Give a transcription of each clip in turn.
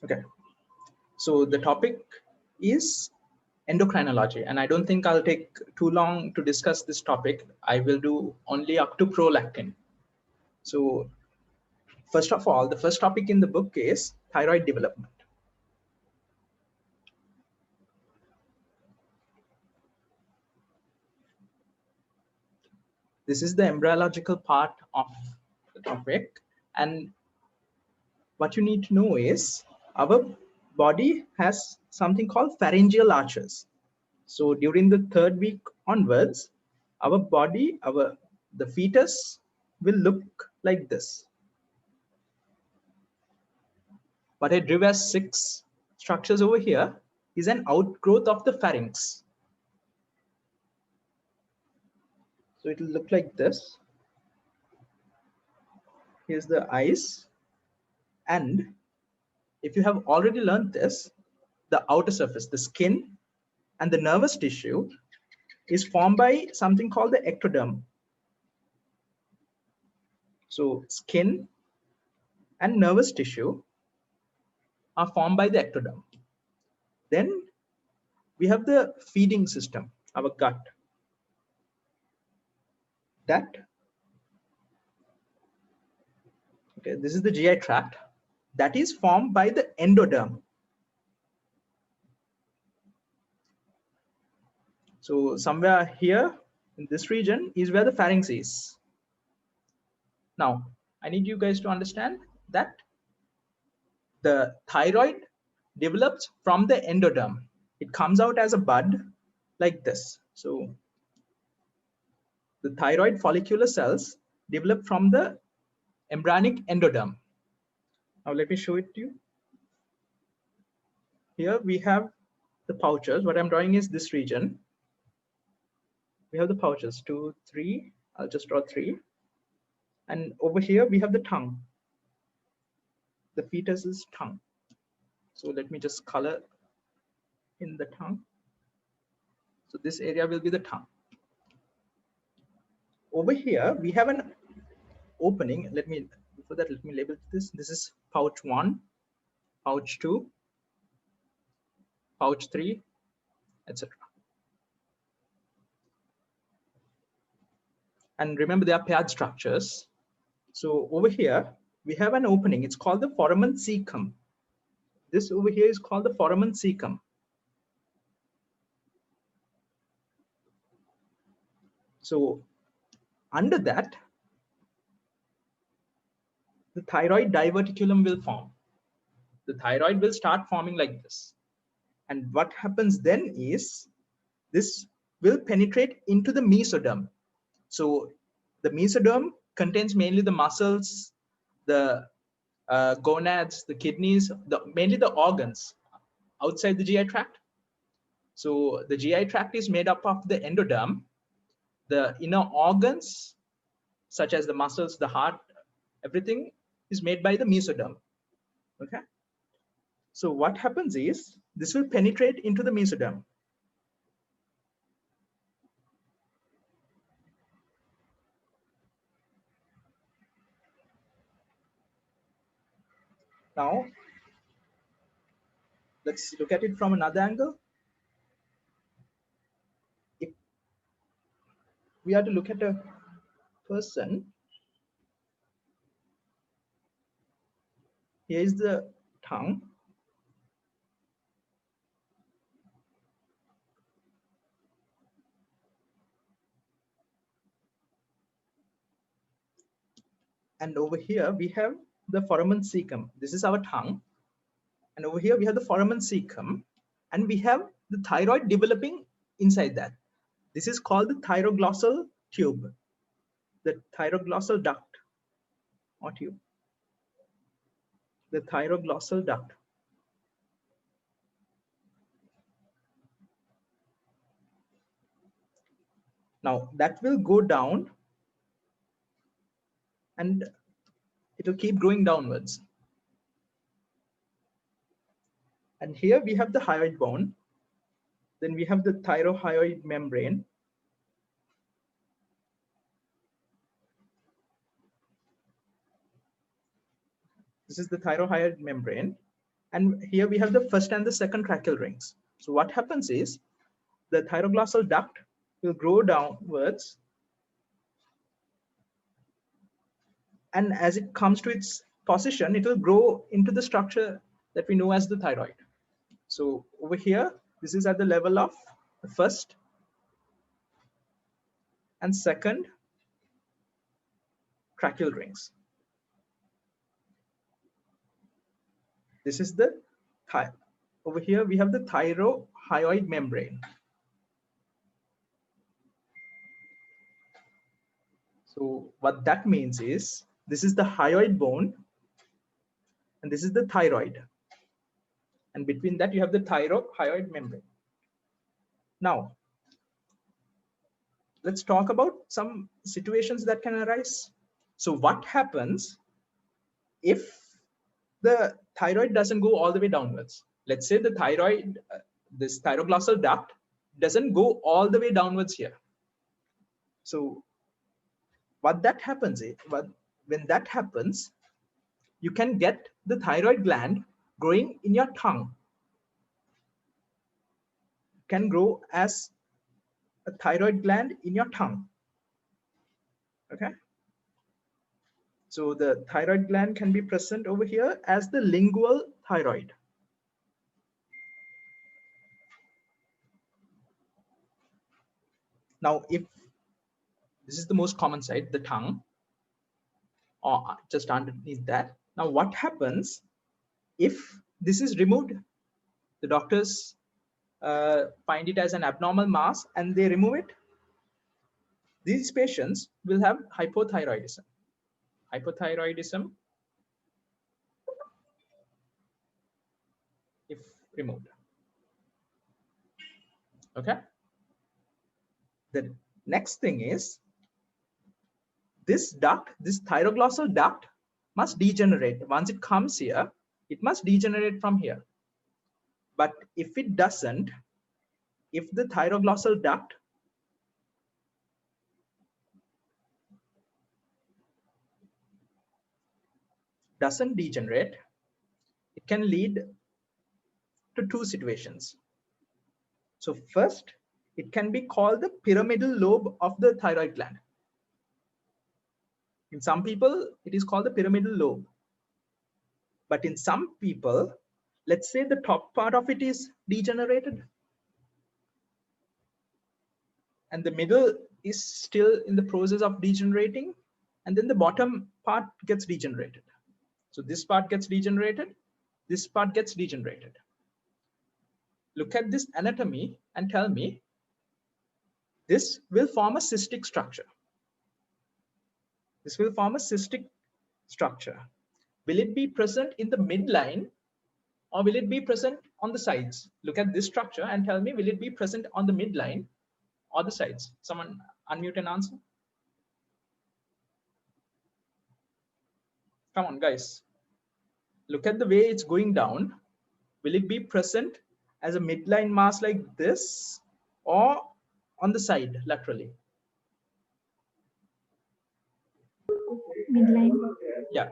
Okay, so the topic is endocrinology, and I don't think I'll take too long to discuss this topic. I will do only up to prolactin. So first of all, the first topic in the book is thyroid development. This is the embryological part of the topic, and what you need to know is our body has something called pharyngeal arches. So during the third week onwards, our body, the fetus will look like this. What I drew as 6 structures over here is an outgrowth of the pharynx. So it will look like this. Here's the eyes. And if you have already learned this, the outer surface, the skin and the nervous tissue is formed by something called the ectoderm. So skin and nervous tissue are formed by the ectoderm. Then we have the feeding system, our gut. Okay, this is the GI tract that is formed by the endoderm. So somewhere here in this region is where the pharynx is. Now, I need you guys to understand that the thyroid develops from the endoderm. It comes out as a bud like this. So the thyroid follicular cells develop from the embryonic endoderm. Now let me show it to you. Here we have the pouches. What I'm drawing is this region. We have the pouches, 2, 3. I'll just draw 3. And over here we have the tongue. The fetus's tongue. So let me just color in the tongue. So this area will be the tongue. Over here we have an opening. Before that, let me label this. This is pouch 1, pouch 2, pouch 3, etc. And remember, they are paired structures. So over here we have an opening. It's called the Foramen Cecum. This over here is called the Foramen Cecum. So under that, the thyroid diverticulum will form. The thyroid will start forming like this. And what happens then is this will penetrate into the mesoderm. So the mesoderm contains mainly the muscles, the gonads, the kidneys, mainly the organs outside the GI tract. So the GI tract is made up of the endoderm, the inner organs, such as the muscles, the heart, everything is made by the mesoderm. Okay. So what happens is this will penetrate into the mesoderm. Now, let's look at it from another angle. If we are to look at a person, here is the tongue. And over here we have the Foramen Cecum. This is our tongue. And over here we have the Foramen Cecum, and we have the thyroid developing inside that. This is called the Thyroglossal Tube, the Thyroglossal Duct or tube, the Thyroglossal Duct. Now that will go down and it will keep going downwards. And here we have the hyoid bone. Then we have the thyroid membrane. This is the thyroid membrane. And here we have the first and the second tracheal rings. So what happens is the thyroglossal duct will grow downwards, and as it comes to its position, it will grow into the structure that we know as the thyroid. So over here, this is at the level of the first and second tracheal rings. This is the over here we have the thyroid membrane. So what that means is this is the hyoid bone and this is the thyroid, and between that you have the thyroid membrane. Now let's talk about some situations that can arise. So what happens if the thyroid doesn't go all the way downwards? Let's say the thyroid, this thyroglossal duct doesn't go all the way downwards here. So what that happens is, when that happens, you can get the thyroid gland growing in your tongue. It can grow as a thyroid gland in your tongue. Okay. So the thyroid gland can be present over here as the lingual thyroid. Now, if this is the most common side, the tongue, or just underneath that. Now, what happens if this is removed? The doctors find it as an abnormal mass and they remove it. These patients will have hypothyroidism. Hypothyroidism, if removed. Okay. The next thing is this duct, this thyroglossal duct must degenerate. Once it comes here, it must degenerate from here. But if it doesn't, if the thyroglossal duct doesn't degenerate, it can lead to two situations. So first, it can be called the pyramidal lobe of the thyroid gland. In some people, it is called the pyramidal lobe. But in some people, let's say the top part of it is degenerated and the middle is still in the process of degenerating, and then the bottom part gets degenerated. So this part gets degenerated, this part gets degenerated. Look at this anatomy and tell me, this will form a cystic structure. This will form a cystic structure. Will it be present in the midline or will it be present on the sides? Look at this structure and tell me, will it be present on the midline or the sides? Someone unmute and answer. Come on, guys. Look at the way it's going down. Will it be present as a midline mass like this or on the side laterally? Midline. Yeah,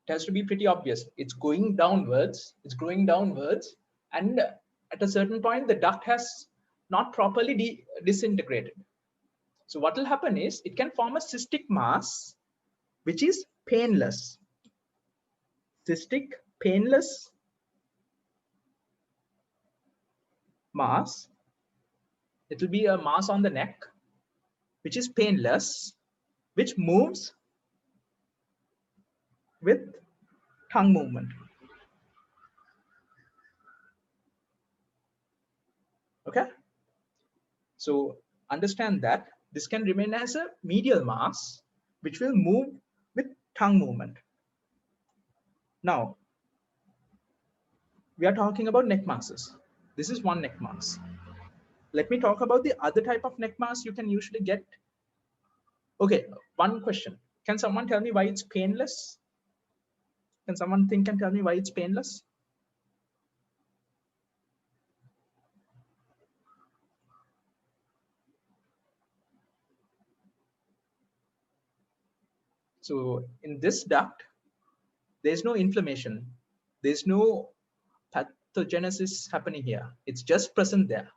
it has to be pretty obvious. It's going downwards, it's growing downwards, and at a certain point, the duct has not properly disintegrated. So what will happen is it can form a cystic mass, which is painless. Cystic painless mass. It will be a mass on the neck, which is painless, which moves with tongue movement. Okay. So understand that this can remain as a medial mass, which will move with tongue movement. Now, we are talking about neck masses. This is one neck mass. Let me talk about the other type of neck mass you can usually get. Okay, one question. Can someone tell me why it's painless? Can someone think and tell me why it's painless? So in this duct, there's no inflammation. There's no pathogenesis happening here. It's just present there.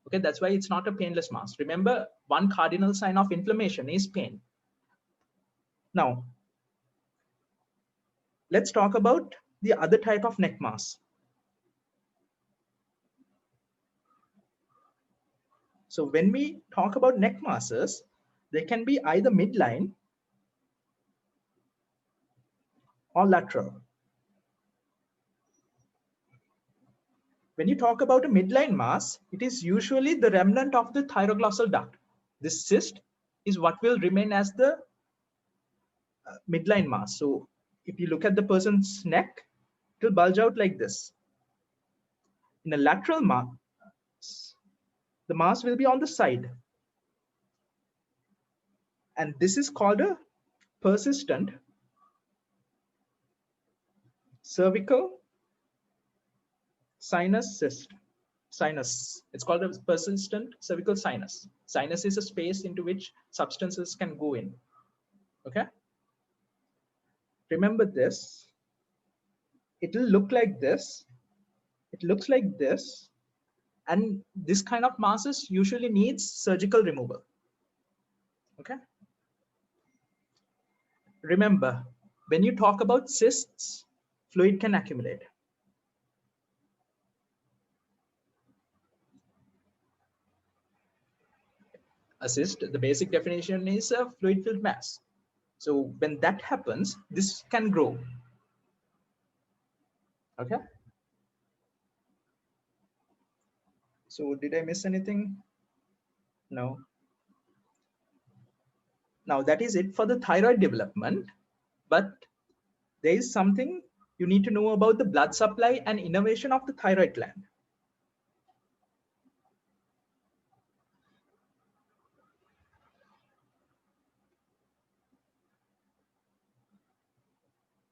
Okay, that's why it's not a painless mass. Remember, one cardinal sign of inflammation is pain. Now, let's talk about the other type of neck mass. So when we talk about neck masses, they can be either midline or lateral. When you talk about a midline mass, it is usually the remnant of the thyroglossal duct. This cyst is what will remain as the midline mass. So if you look at the person's neck, it will bulge out like this. In a lateral mass, the mass will be on the side. And this is called a persistent cervical sinus cyst. Sinus. It's called a persistent cervical sinus. Sinus is a space into which substances can go in. Okay. Remember this. It will look like this. It looks like this. And this kind of masses usually needs surgical removal. Okay. Remember, when you talk about cysts, fluid can accumulate. A cyst, the basic definition is a fluid-filled mass. So when that happens, this can grow. Okay. So did I miss anything? No. Now that is it for the thyroid development, but there is something you need to know about the blood supply and innervation of the thyroid gland.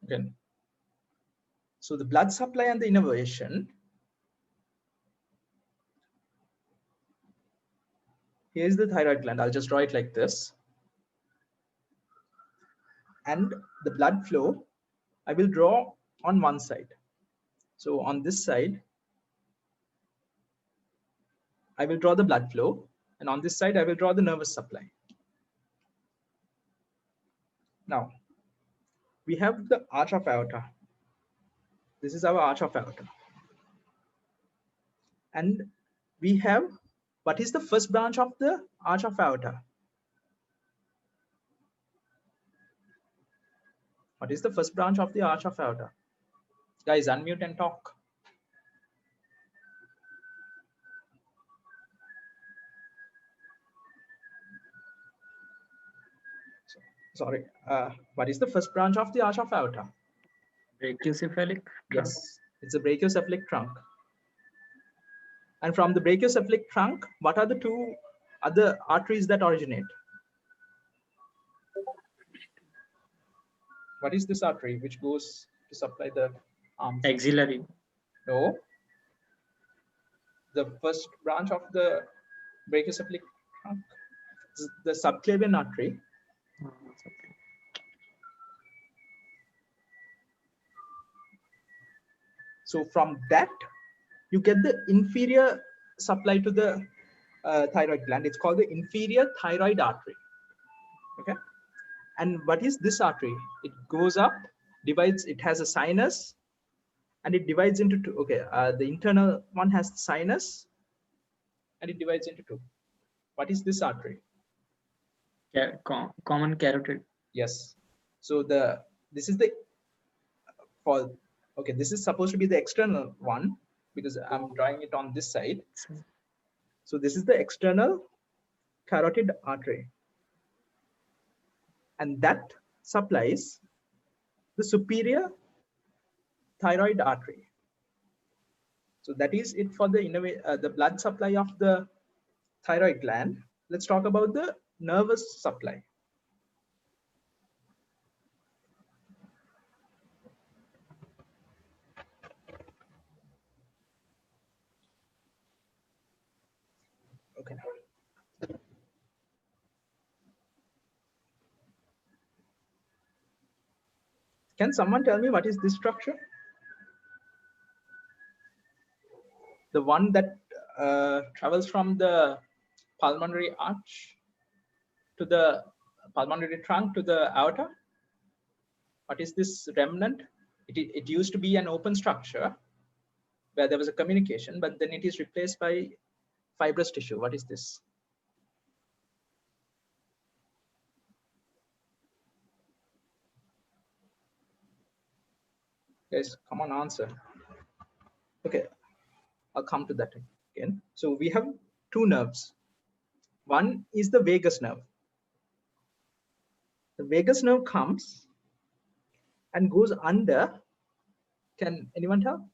Okay. So the blood supply and the innervation. Here's the thyroid gland. I'll just draw it like this. And the blood flow, I will draw on one side. So on this side, I will draw the blood flow. And on this side, I will draw the nervous supply. Now, we have the arch of aorta. This is our arch of aorta. And we have, what is the first branch of the arch of aorta? What is the first branch of the arch of aorta? Guys, unmute and talk. Sorry, what is the first branch of the arch of aorta? Brachiocephalic trunk. Yes, it's a brachiocephalic trunk. And from the brachiocephalic trunk, what are the two other arteries that originate? What is this artery which goes to supply the arms? Axillary. No. The first branch of the brachiocephalic trunk is the subclavian artery. So from that, you get the inferior supply to the thyroid gland. It's called the inferior thyroid artery. Okay. And what is this artery? It goes up, divides, it has a sinus, and it divides into two. Okay, the internal one has the sinus, and it divides into two. What is this artery? Common carotid. Yes. So this is the okay, this is supposed to be the external one because I'm drawing it on this side. So this is the external carotid artery. And that supplies the superior thyroid artery. So that is it for the blood supply of the thyroid gland. Let's talk about the nervous supply. Okay. Can someone tell me what is this structure? The one that travels from the pulmonary arch to the pulmonary trunk to the aorta. What is this remnant? It used to be an open structure where there was a communication, but then it is replaced by fibrous tissue. What is this? Guys, come on, answer. Okay, I'll come to that again. So we have two nerves. One is the vagus nerve. The vagus nerve comes and goes under. Can anyone tell?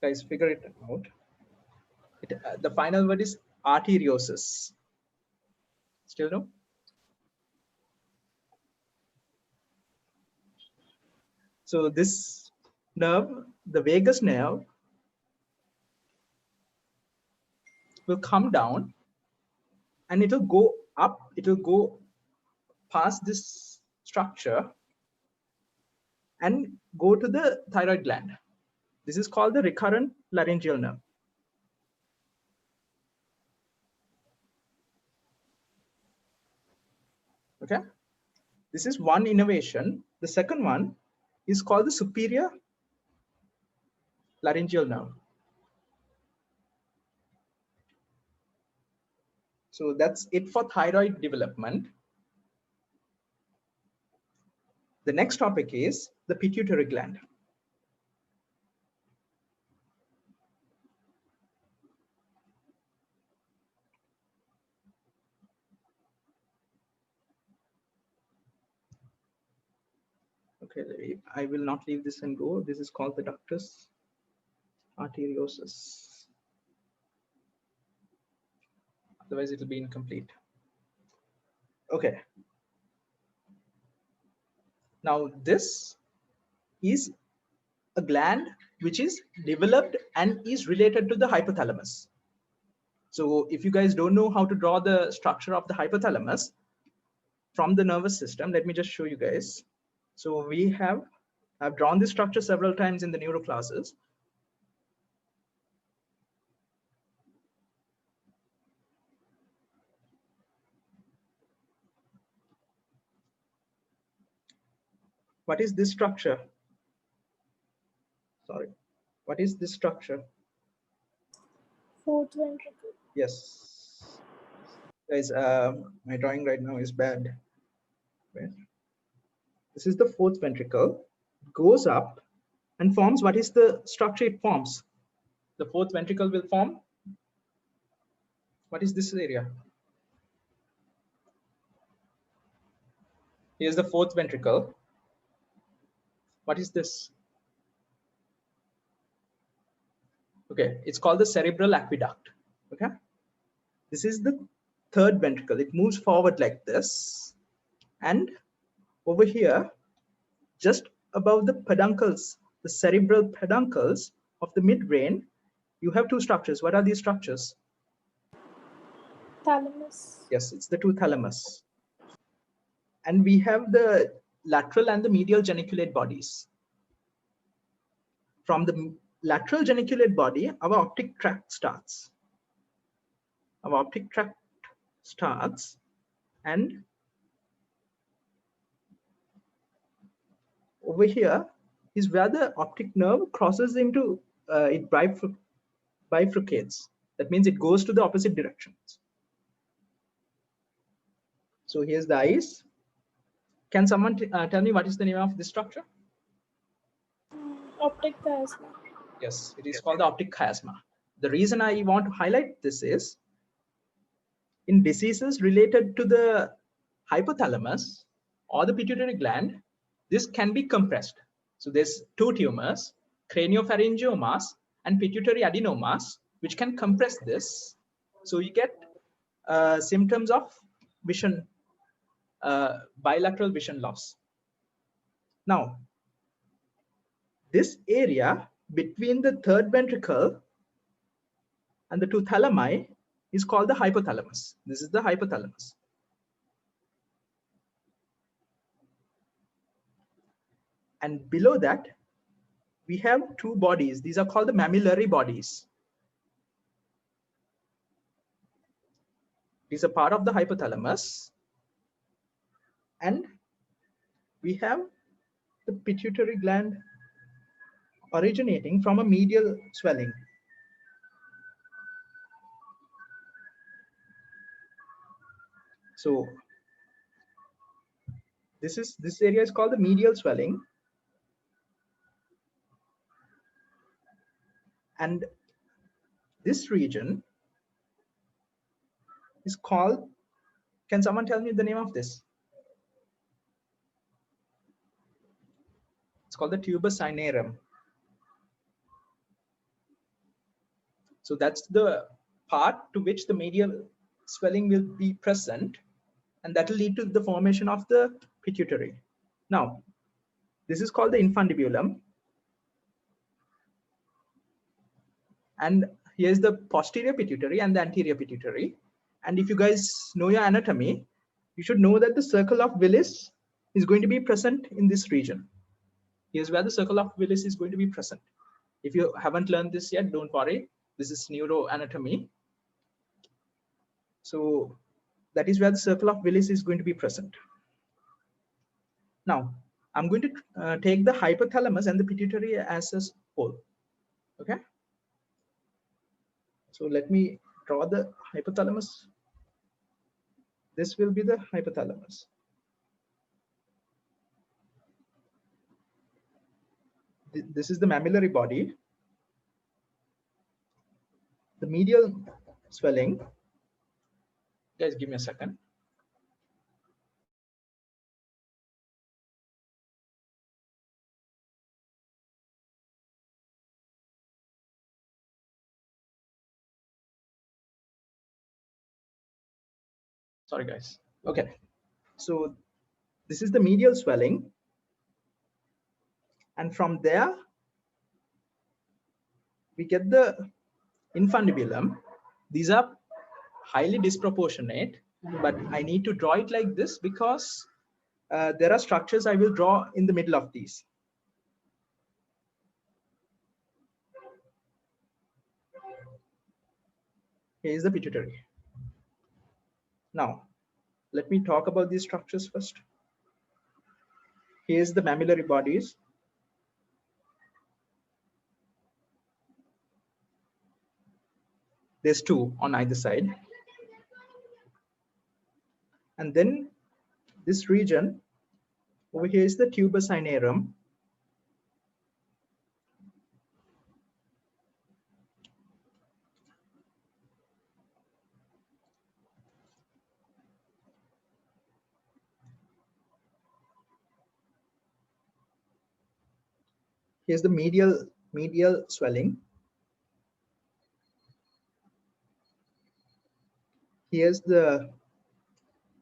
Guys, figure it out. The final word is arteriosus. Still no? So this nerve, the vagus nerve, will come down and it will go up. It will go past this structure and go to the thyroid gland. This is called the recurrent laryngeal nerve. Okay, this is one innervation. The second one is called the superior laryngeal nerve. So that's it for thyroid development. The next topic is the pituitary gland. Okay, I will not leave this and go. This is called the Ductus Arteriosus. Otherwise, it will be incomplete. Okay. Now, this is a gland which is developed and is related to the hypothalamus. So if you guys don't know how to draw the structure of the hypothalamus from the nervous system, let me just show you guys. So I've drawn this structure several times in the neuro classes. What is this structure? Sorry, what is this structure? Fourth ventricle. Yes. Guys, my drawing right now is bad. Wait. This is the fourth ventricle. It goes up and forms. What is the structure it forms? The fourth ventricle will form. What is this area? Here's the fourth ventricle. What is this? Okay, it's called the cerebral aqueduct. Okay, this is the third ventricle. It moves forward like this, and over here, just above the peduncles, the cerebral peduncles of the midbrain, you have two structures. What are these structures? Thalamus. Yes, it's the two thalamus. And we have the lateral and the medial geniculate bodies. From the lateral geniculate body, our optic tract starts. Our optic tract starts, and over here is where the optic nerve crosses into, it bifurcates. That means it goes to the opposite directions. So here's the eyes. Can someone tell me what is the name of this structure? Optic chiasma. Yes, it is called the optic chiasma. The reason I want to highlight this is in diseases related to the hypothalamus or the pituitary gland, this can be compressed. So there's two tumors, craniopharyngiomas and pituitary adenomas, which can compress this. So you get symptoms of vision, bilateral vision loss. Now, this area between the third ventricle and the two thalami is called the hypothalamus. This is the hypothalamus. And below that, we have two bodies. These are called the mammillary bodies. These are part of the hypothalamus. And we have the pituitary gland originating from a medial swelling. So this area is called the medial swelling. And this region is called, can someone tell me the name of this? It's called the tubus cinerum. So that's the part to which the medial swelling will be present, and that will lead to the formation of the pituitary. Now, this is called the infundibulum. And here's the posterior pituitary and the anterior pituitary. And if you guys know your anatomy, you should know that the circle of Willis is going to be present in this region. Here's where the circle of Willis is going to be present. If you haven't learned this yet, don't worry. This is neuroanatomy. So that is where the circle of Willis is going to be present. Now, I'm going to take the hypothalamus and the pituitary as a whole. Okay. So let me draw the hypothalamus. This will be the hypothalamus. This is the mammillary body. The medial swelling. Guys, give me a second. Sorry, guys. Okay. So this is the medial swelling. And from there, we get the infundibulum. These are highly disproportionate, but I need to draw it like this because there are structures I will draw in the middle of these. Here is the pituitary. Now, let me talk about these structures first. Here's the mammillary bodies. There's two on either side. And then this region over here is the tubus cinerum. Here's the medial swelling. Here's the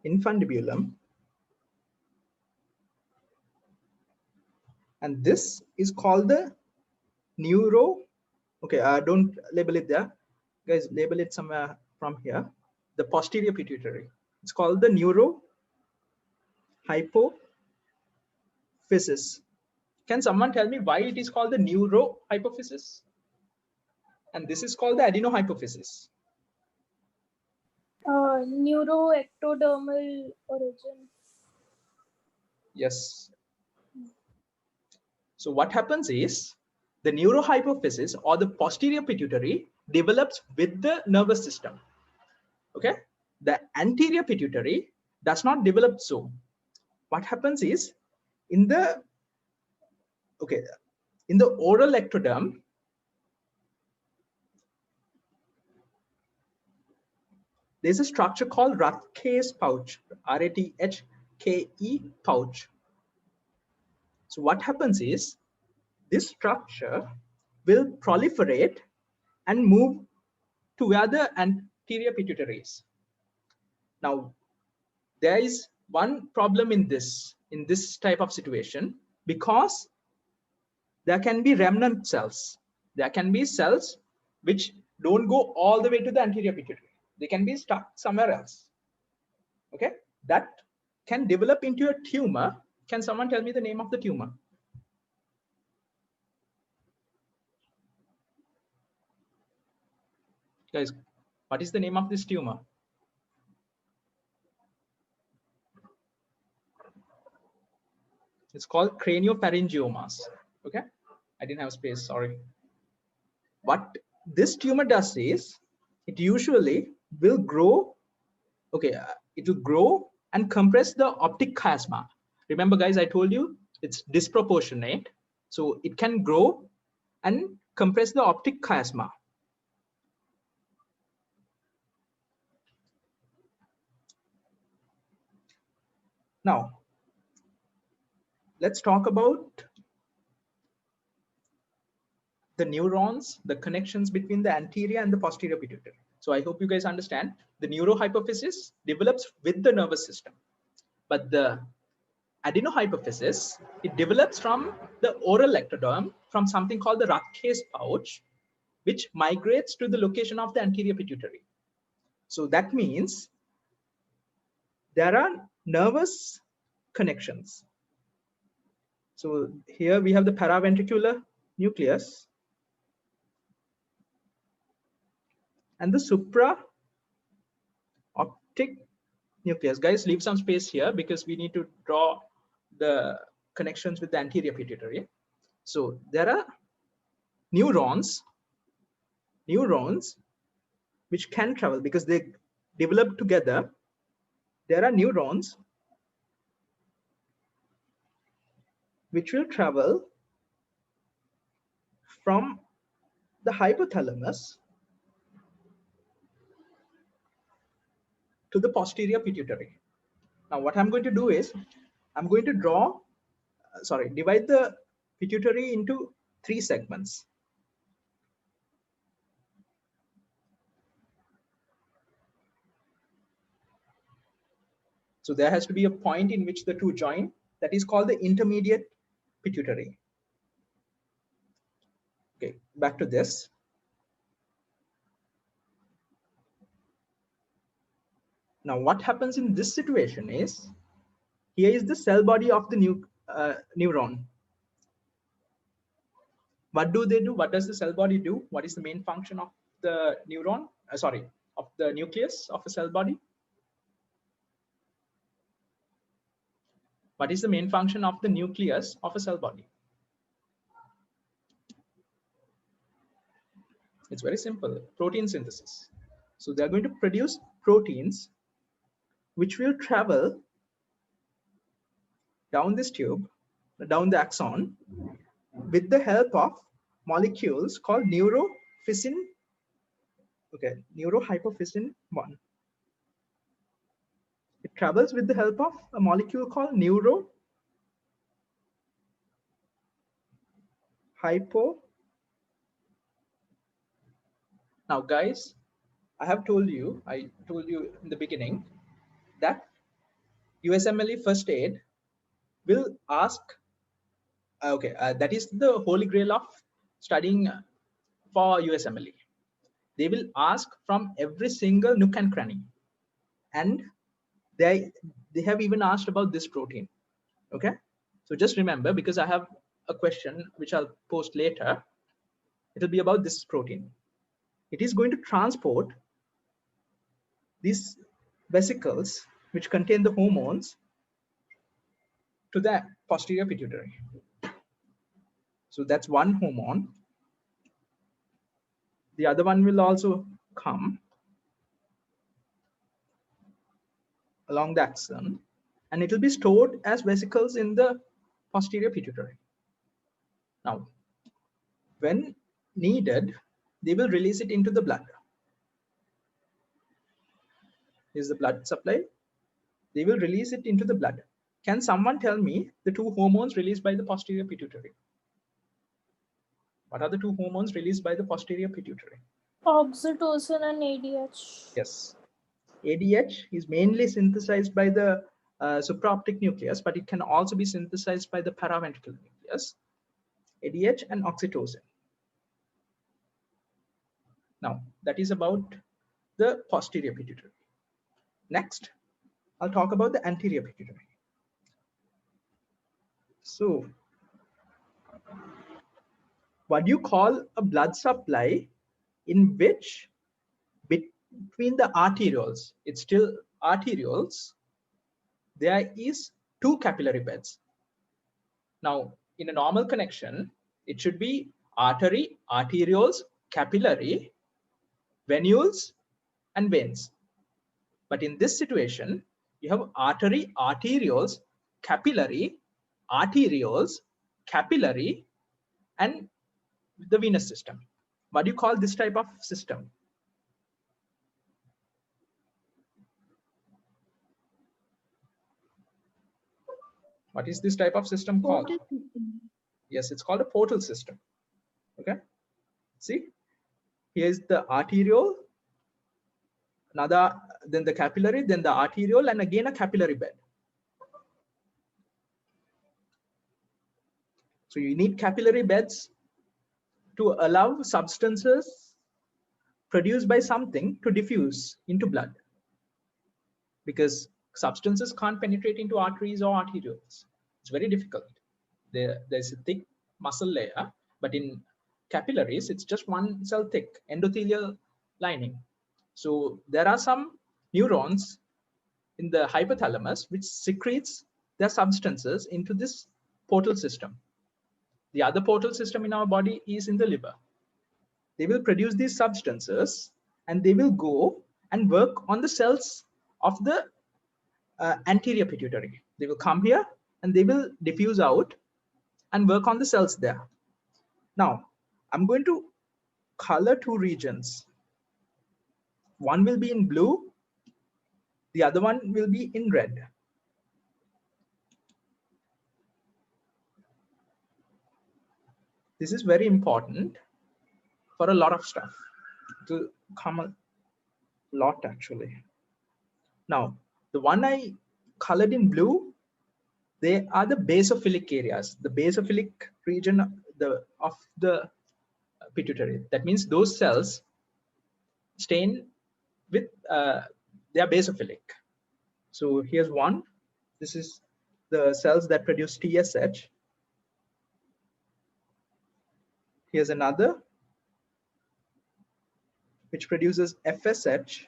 infundibulum. And this is called the neuro. Okay, don't label it there. Guys, label it somewhere from here. The posterior pituitary. It's called the neurohypophysis. Can someone tell me why it is called the neurohypophysis? And this is called the adenohypophysis. Neuroectodermal origin. Yes. So what happens is the neurohypophysis or the posterior pituitary develops with the nervous system. Okay. The anterior pituitary does not develop so. What happens is in the oral ectoderm, there's a structure called Rathke's pouch, R-A-T-H-K-E pouch. So what happens is this structure will proliferate and move to where the anterior pituitary is. Now, there is one problem in this type of situation, because there can be remnant cells. There can be cells which don't go all the way to the anterior pituitary. They can be stuck somewhere else. Okay, that can develop into a tumor. Can someone tell me the name of the tumor? Guys, what is the name of this tumor? It's called craniopharyngiomas. Okay, I didn't have space, sorry. What this tumor does is it usually will grow. Okay, it will grow and compress the optic chiasma. Remember, guys, I told you it's disproportionate, so it can grow and compress the optic chiasma. Now, let's talk about the neurons, the connections between the anterior and the posterior pituitary. So I hope you guys understand the neurohypophysis develops with the nervous system, but the adenohypophysis, it develops from the oral ectoderm from something called the Rathke's pouch, which migrates to the location of the anterior pituitary. So that means there are nervous connections. So here we have the paraventricular nucleus and the supra-optic nucleus. Guys, leave some space here because we need to draw the connections with the anterior pituitary. So there are neurons which can travel because they develop together. There are neurons which will travel from the hypothalamus to the posterior pituitary. Now what I'm going to do is I'm going to divide the pituitary into 3 segments. So there has to be a point in which the two join. That is called the intermediate pituitary. Okay, back to this. Now what happens in this situation is, here is the cell body of the neuron. What do they do? What does the cell body do? What is the main function of the neuron? Of the nucleus of a cell body? What is the main function of the nucleus of a cell body? It's very simple, protein synthesis. So they're going to produce proteins which will travel down this tube, down the axon, with the help of molecules called neurophysin, neurohypophysin 1. It travels with the help of a molecule called neurohypo. Now, guys, I told you in the beginning that USMLE first aid will ask, that is the holy grail of studying for USMLE. They will ask from every single nook and cranny, and they have even asked about this protein. Okay, so just remember, because I have a question which I'll post later, it'll be about this protein. It is going to transport these vesicles which contain the hormones to the posterior pituitary. So that's one hormone. The other one will also come along the axon, and it will be stored as vesicles in the posterior pituitary. Now, when needed, they will release it into the blood. Is the blood supply? They will release it into the blood. Can someone tell me the 2 hormones released by the posterior pituitary? What are the 2 hormones released by the posterior pituitary? Oxytocin and ADH. Yes. ADH is mainly synthesized by the supraoptic nucleus, but it can also be synthesized by the paraventricular nucleus. ADH and oxytocin. Now, that is about the posterior pituitary. Next, I'll talk about the anterior pituitary. So, what do you call a blood supply in which between the arterioles, it's still arterioles, there is 2 capillary beds. Now, in a normal connection, it should be artery, arterioles, capillary, venules, and veins. But in this situation, you have artery, arterioles, capillary, arterioles, capillary, and the venous system. What do you call this type of system? What is this type of system called? Yes, it's called a portal system. Okay, see, here's the arteriole, another, then the capillary, then the arteriole, and again a capillary bed. So you need capillary beds to allow substances produced by something to diffuse into blood, because substances can't penetrate into arteries or arterioles. It's very difficult. There's a thick muscle layer, but in capillaries, it's just one cell thick endothelial lining. So there are some neurons in the hypothalamus which secretes their substances into this portal system. The other portal system in our body is in the liver. They will produce these substances and they will go and work on the cells of the anterior pituitary. They will come here and they will diffuse out and work on the cells there. Now, I'm going to color 2 regions. One will be in blue, the other one will be in red. This is very important for a lot of stuff. It will come a lot actually. Now, the one I colored in blue, they are the basophilic areas, the basophilic region of the pituitary. That means those cells stain with, they are basophilic. So here's one. This is the cells that produce TSH. Here's another, which produces FSH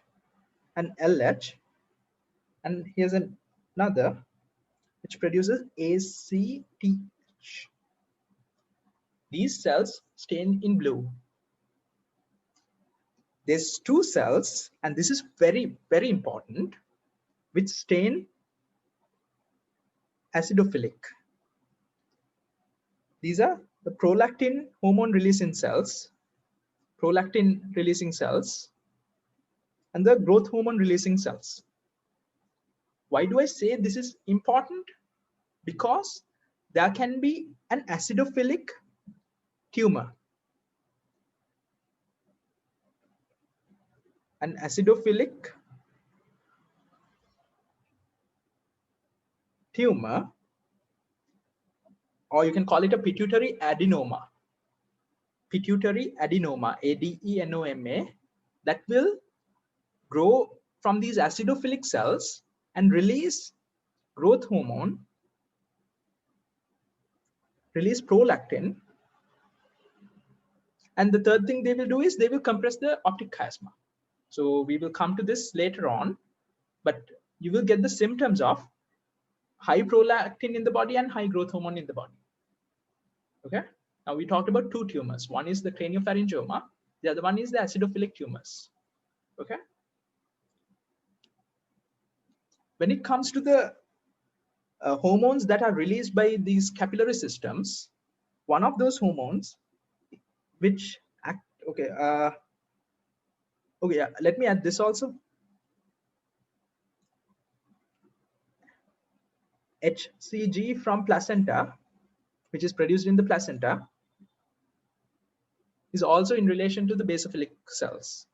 and LH. And here's another, which produces ACTH. These cells stain in blue. There's 2 cells, and this is very, very important, which stain acidophilic. These are the prolactin hormone releasing cells, prolactin releasing cells, and the growth hormone releasing cells. Why do I say this is important? Because there can be an acidophilic tumor. An acidophilic tumor, or you can call it a pituitary adenoma. Pituitary adenoma, ADENOMA, that will grow from these acidophilic cells and release growth hormone, release prolactin. And the third thing they will do is they will compress the optic chiasma. So we will come to this later on, but you will get the symptoms of high prolactin in the body and high growth hormone in the body. Okay. Now we talked about 2 tumors. One is the craniopharyngioma. The other one is the acidophilic tumors. Okay. When it comes to the hormones that are released by these capillary systems, one of those hormones which act, okay, yeah, let me add this also. HCG from placenta, which is produced in the placenta, is also in relation to the basophilic cells.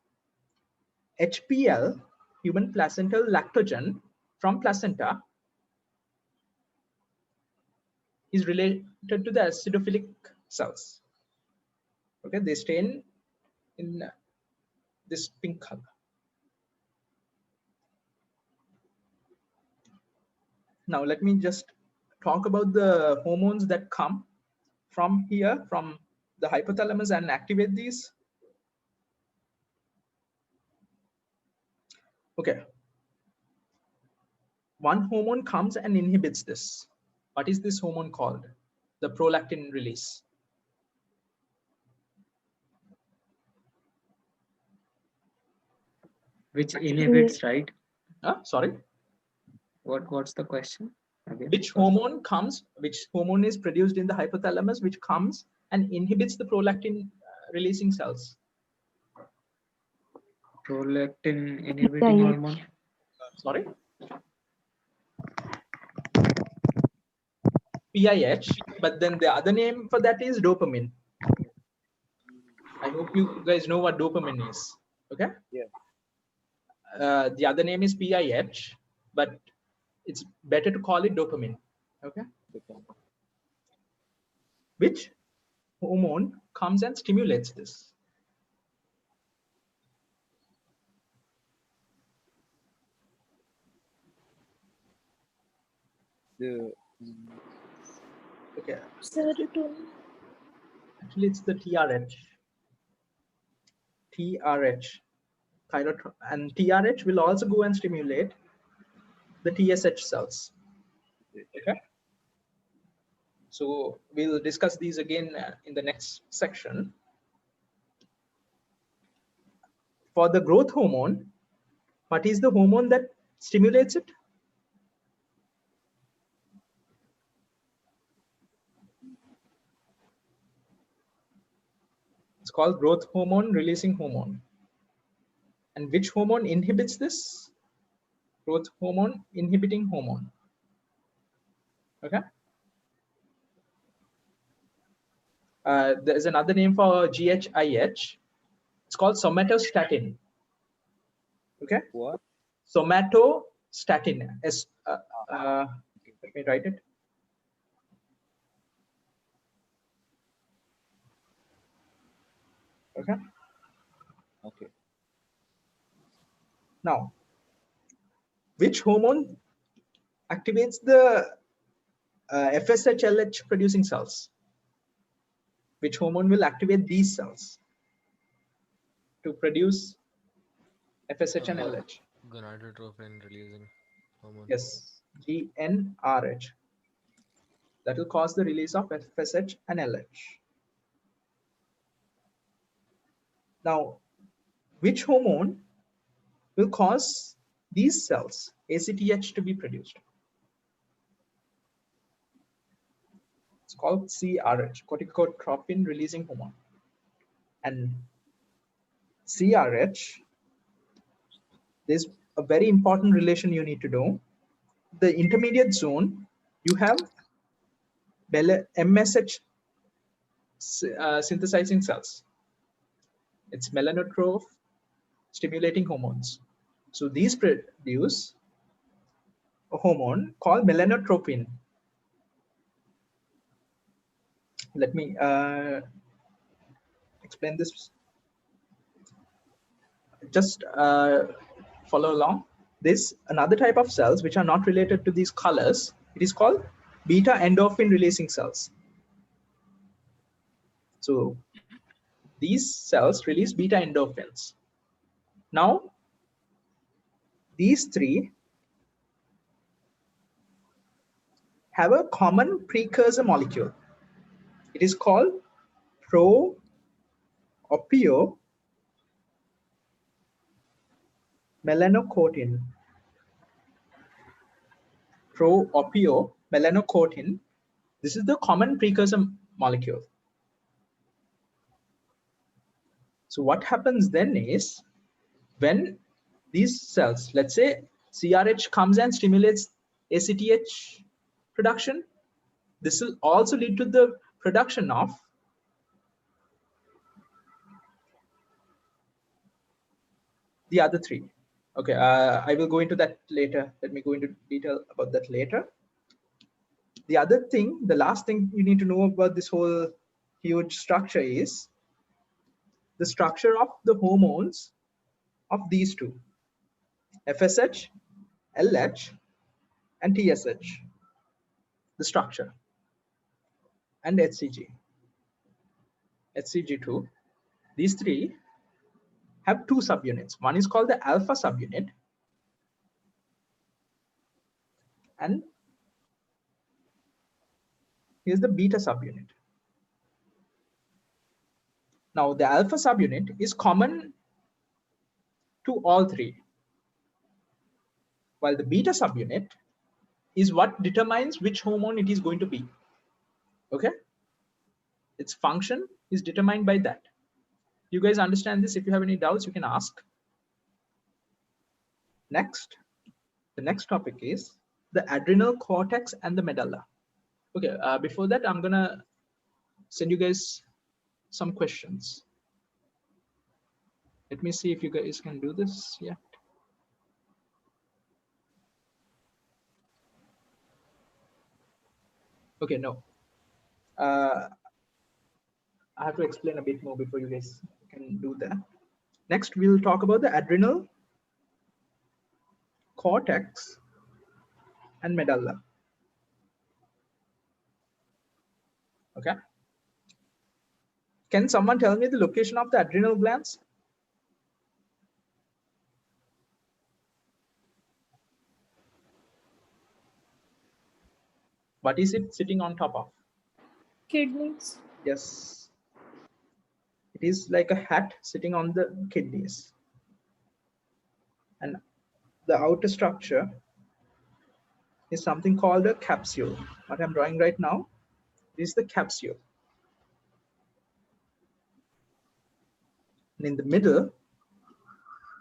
HPL, human placental lactogen from placenta, is related to the acidophilic cells. Okay, they stain in this pink color. Now let me just talk about the hormones that come from here, from the hypothalamus, and activate these. Okay. One hormone comes and inhibits this. What is this hormone called? The prolactin release. Which inhibits, right? Sorry. What's the question again? Which hormone comes? Which hormone is produced in the hypothalamus, which comes and inhibits the prolactin releasing cells? Prolactin inhibiting hormone. Sorry. PIH, but then the other name for that is dopamine. I hope you guys know what dopamine is. Okay. Yeah. The other name is PIH, but it's better to call it dopamine. Okay. Which hormone comes and stimulates this? Okay. Serotonin. Actually, it's the TRH. TRH. Thyroid, and TRH will also go and stimulate the TSH cells. Okay. So we'll discuss these again in the next section. For the growth hormone, what is the hormone that stimulates it? It's called growth hormone releasing hormone. And which hormone inhibits this? Growth hormone inhibiting hormone. Okay. There's another name for GHIH. It's called somatostatin. Okay. What? Somatostatin. Let me write it. Okay. Okay. Now, which hormone activates the FSH-LH producing cells? Which hormone will activate these cells to produce FSH and LH? Gonadotropin releasing hormone. Yes, GnRH. That will cause the release of FSH and LH. Now, which hormone will cause these cells, ACTH, to be produced? It's called CRH, corticotropin releasing hormone. And CRH, there's a very important relation you need to know. The intermediate zone, you have MSH synthesizing cells. It's melanotroph stimulating hormones. So these produce a hormone called melanotropin. Let me explain this. Just follow along. This another type of cells which are not related to these colors. It is called beta endorphin releasing cells. So these cells release beta endorphins. Now, these three have a common precursor molecule. It is called pro-opio-melanocortin. Pro-opio-melanocortin. This is the common precursor molecule. So what happens then is, when these cells, let's say CRH comes and stimulates ACTH production, this will also lead to the production of the other three. Okay, I will go into that later. Let me go into detail about that later. The other thing, the last thing you need to know about this whole huge structure is the structure of the hormones of these two, FSH, LH, and TSH, the structure, and HCG, HCG2. These three have two subunits. One is called the alpha subunit, and here's the beta subunit. Now the alpha subunit is common to all three, while the beta subunit is what determines which hormone it is going to be. Okay, its function is determined by that. You guys understand this? If you have any doubts, you can ask. Next, the next topic is the adrenal cortex and the medulla. Okay, before that, I'm gonna send you guys some questions. Let me see if you guys can do this. Yeah. Okay, no. I have to explain a bit more before you guys can do that. Next, we'll talk about the adrenal cortex and medulla. Okay. Can someone tell me the location of the adrenal glands? What is it sitting on top of? Kidneys. Yes. It is like a hat sitting on the kidneys. And the outer structure is something called a capsule. What I'm drawing right now is the capsule. And in the middle,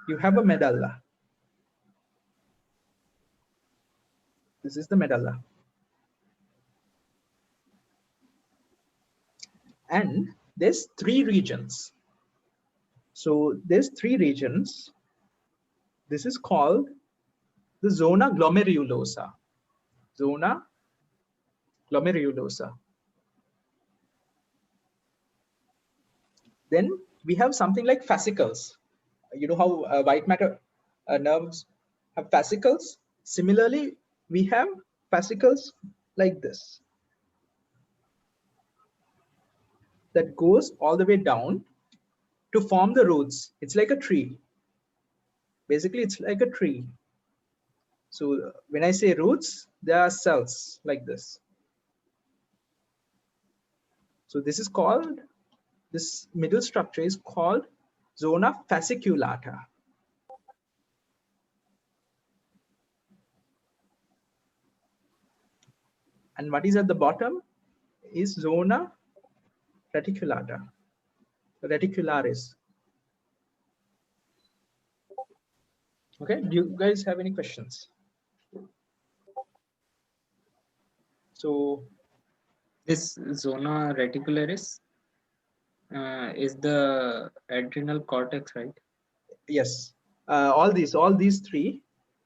you have a medulla. This is the medulla. And there's three regions. So there's three regions. This is called the zona glomerulosa. Zona glomerulosa. Then we have something like fascicles. You know how white matter nerves have fascicles? Similarly, we have fascicles like this that goes all the way down to form the roots. It's like a tree. Basically, it's like a tree. So when I say roots, there are cells like this. So this is called, this middle structure is called zona fasciculata. And what is at the bottom is zona reticulata, reticularis. Okay, do you guys have any questions? So This zona reticularis is the adrenal cortex, right? yes, all these three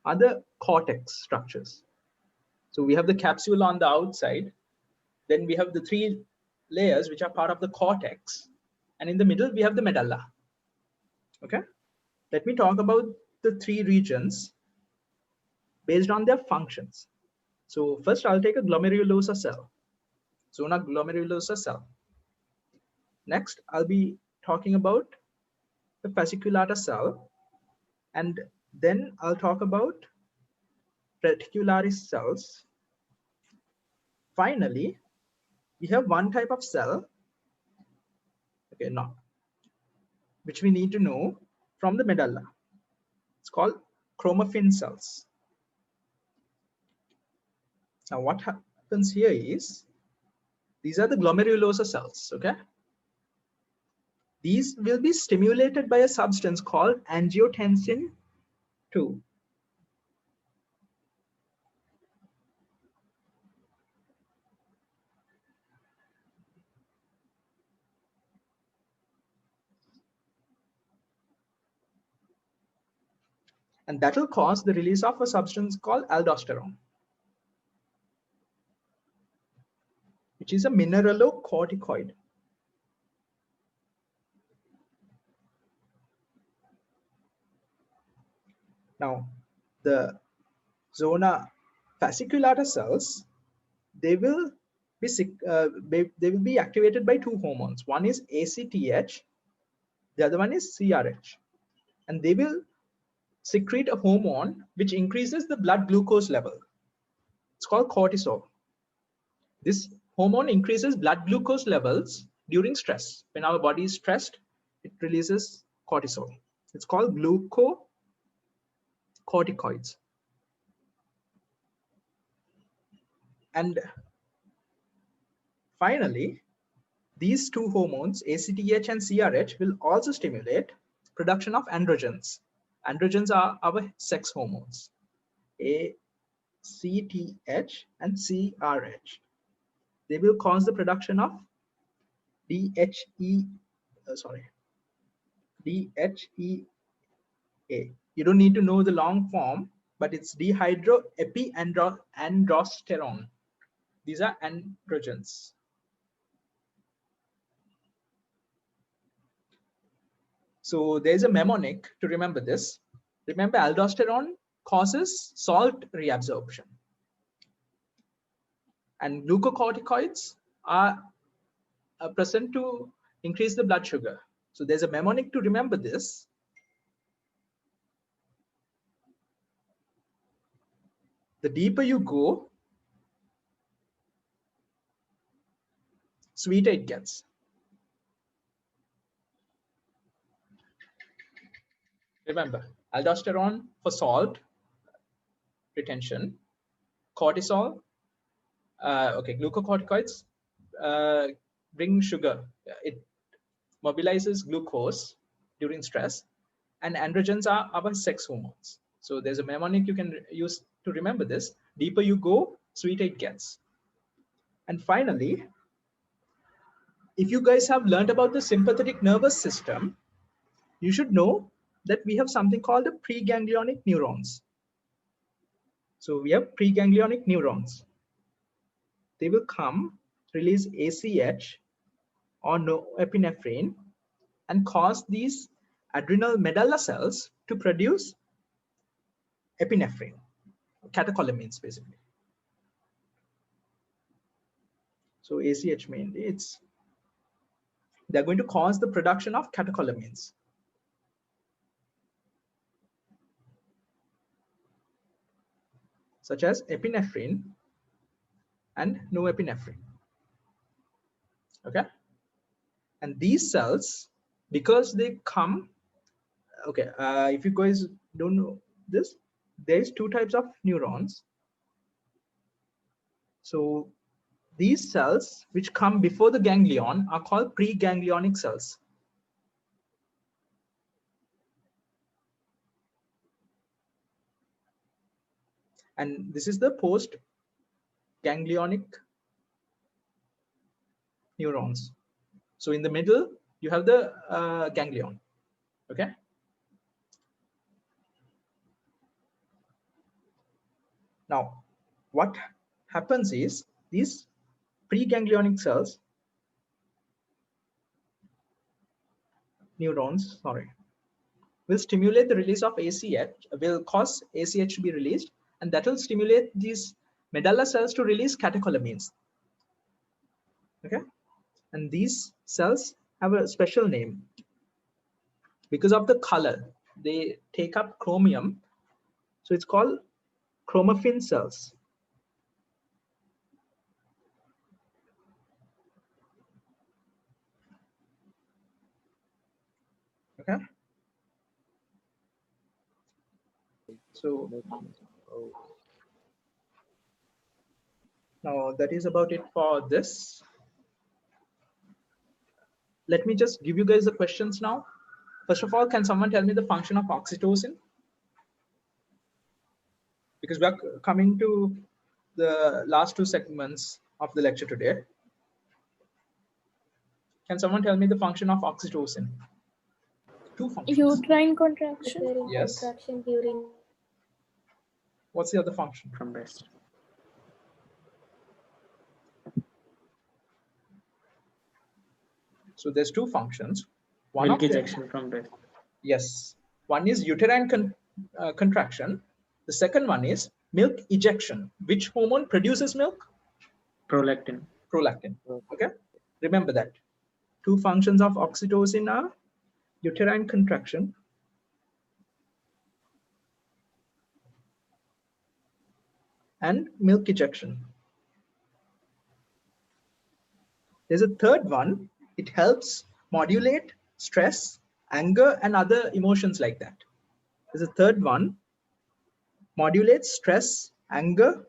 are the cortex structures. So we have the capsule on the outside, then we have the three layers which are part of the cortex, and in the middle we have the medulla. Okay, let me talk about the three regions based on their functions. So first I'll take a glomerulosa cell, zona glomerulosa cell. Next I'll be talking about the fasciculata cell, and then I'll talk about reticularis cells. Finally, we have one type of cell, okay, now, which we need to know from the medulla. It's called chromophil cells. Now what happens here is, these are the glomerulosa cells, okay? These will be stimulated by a substance called angiotensin II. And that will cause the release of a substance called aldosterone, which is a mineralocorticoid. Now, the zona fasciculata cells, they will be activated by two hormones. One is ACTH, the other one is CRH, and they will secrete a hormone which increases the blood glucose level. It's called cortisol. This hormone increases blood glucose levels during stress. When our body is stressed, it releases cortisol. It's called glucocorticoids. And finally, these two hormones, ACTH and CRH, will also stimulate production of androgens. Androgens are our sex hormones, ACTH and CRH. They will cause the production of DHEA. You don't need to know the long form, but it's dehydroepiandrosterone. These are androgens. So there's a mnemonic to remember this. Remember, aldosterone causes salt reabsorption. And glucocorticoids are present to increase the blood sugar. So there's a mnemonic to remember this. The deeper you go, sweeter it gets. Remember, aldosterone for salt retention, cortisol, glucocorticoids bring sugar. It mobilizes glucose during stress, and androgens are our sex hormones. So there's a mnemonic you can use to remember this. Deeper you go, sweeter it gets. And finally, if you guys have learned about the sympathetic nervous system, you should know that we have something called the preganglionic neurons. So we have preganglionic neurons. They will come, release ACH or norepinephrine, and cause these adrenal medulla cells to produce epinephrine, catecholamines basically. So ACH mainly, they're going to cause the production of catecholamines. Such as epinephrine and norepinephrine. Okay, and these cells, because they come, if you guys don't know this, there's two types of neurons. So these cells which come before the ganglion are called preganglionic cells. And this is the post-ganglionic neurons. So in the middle, you have the ganglion. Okay. Now, what happens is these preganglionic cells, neurons, will stimulate the release of ACH, will cause ACH to be released, and that will stimulate these medulla cells to release catecholamines. Okay, and these cells have a special name because of the color. They take up chromium, so it's called chromophil cells. Okay, so now that is about it for this. Let me just give you guys the questions now. First of all, can someone tell me the function of oxytocin? Because we are coming to the last two segments of the lecture today. Can someone tell me the function of oxytocin? Two functions. Uterine contraction. Yes. Contraction during. What's the other function? From breast. So there's two functions. One Milk of them, ejection from breast. yes. One is uterine contraction. The second one is milk ejection. Which hormone produces milk? Prolactin. Prolactin. Okay. Remember that. Two functions of oxytocin are uterine contraction and milk ejection. There's a third one. It helps modulate stress, anger, and other emotions like that. There's a third one. Modulates stress, anger,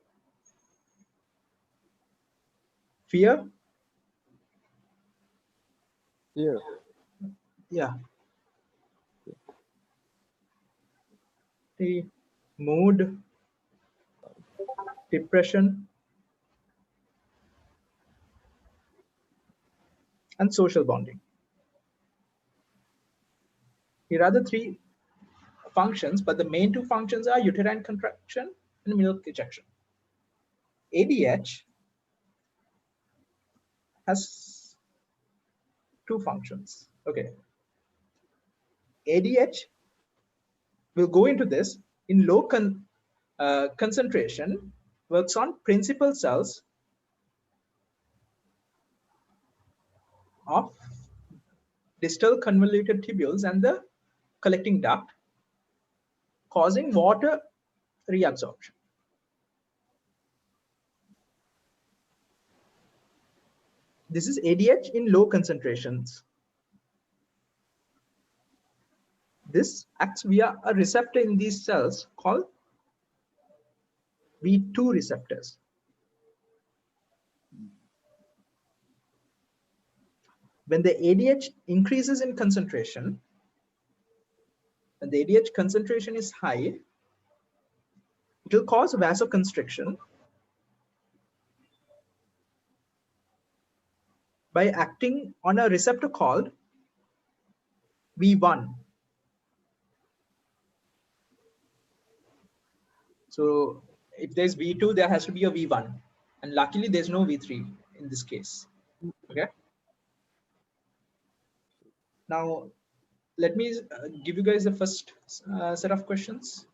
fear. Here. Yeah. The mood, depression, and social bonding. Here are the three functions, but the main two functions are uterine contraction and milk ejection. ADH has two functions. Okay. ADH will go into this in low concentration, works on principal cells of distal convoluted tubules and the collecting duct, causing water reabsorption. This is ADH in low concentrations. This acts via a receptor in these cells called V2 receptors. When the ADH increases in concentration, when the ADH concentration is high, it will cause vasoconstriction by acting on a receptor called V1. So if there's V2, there has to be a V1. And luckily, there's no V3 in this case. Okay. Now, let me give you guys the first set of questions.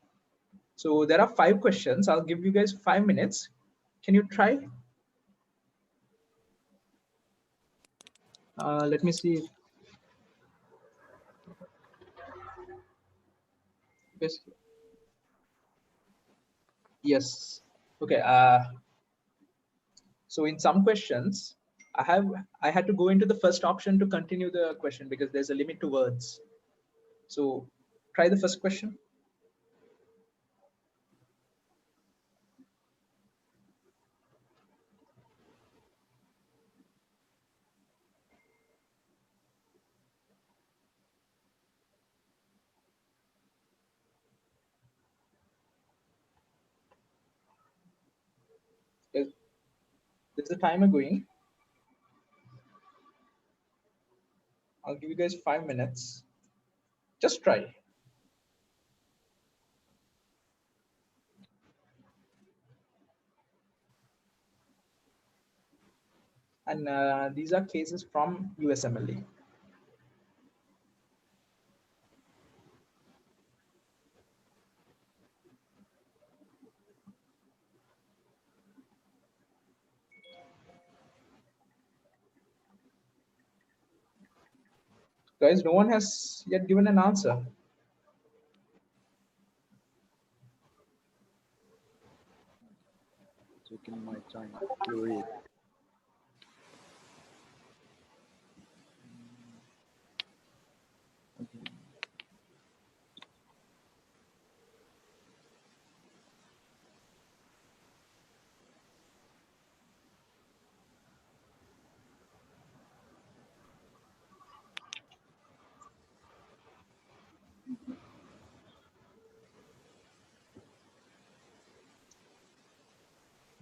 So there are 5 questions. I'll give you guys 5 minutes. Can you try? Let me see. Yes. Yes. Okay. So in some questions, I had to go into the first option to continue the question because there's a limit to words. So try the first question. There's a timer going. I'll give you guys 5 minutes. Just try. And these are cases from USMLE. Guys, no one has yet given an answer. Taking my time to read. Okay.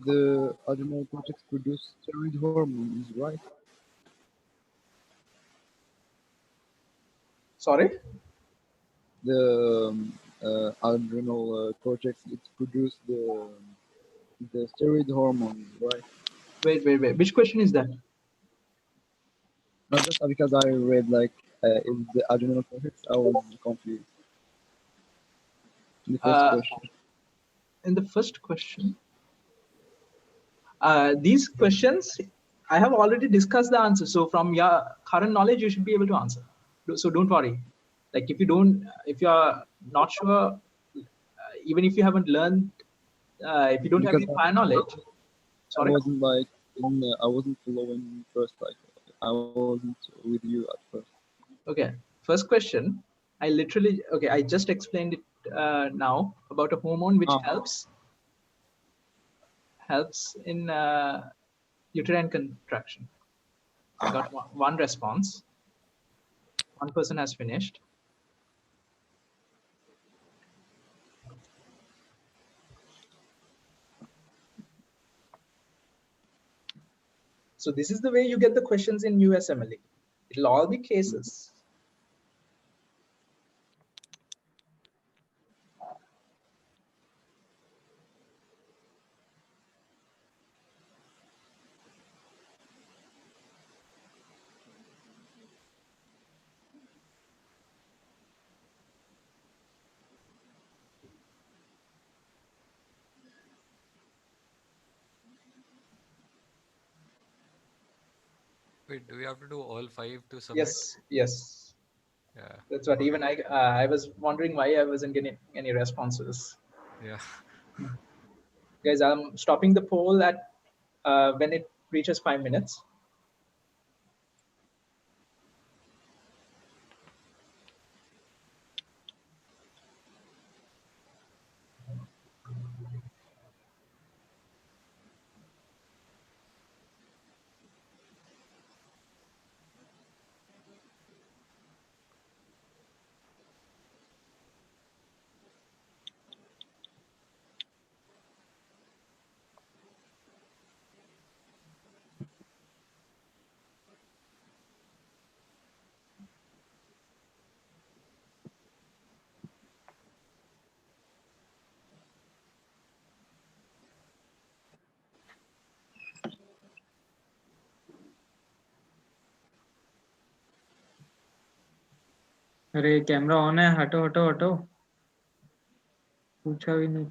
The adrenal cortex produces thyroid hormone, is right? Sorry? The adrenal cortex, it produces the steroid hormone, right? Wait. Which question is that? Not just because I read like in the adrenal cortex, I was confused. The first question. In the first question, these questions, I have already discussed the answer. So from your current knowledge, you should be able to answer. So don't worry. Like if you are not sure, even if you haven't learned If you don't have any Because prior knowledge, I sorry. wasn't like I wasn't following first. Like I wasn't with you at first. Okay, first question. I just explained it now about a hormone which Ah, helps in uterine contraction. I got one response. One person has finished. So this is the way you get the questions in USMLE. It'll all be cases. Wait, do we have to do all 5 to submit? Yes. Yeah. That's what even I was wondering why I wasn't getting any responses. Yeah. Guys, I'm stopping the poll at when it reaches 5 minutes. अरे camera on है, हटो हटो हटो, पूछा भी नहीं.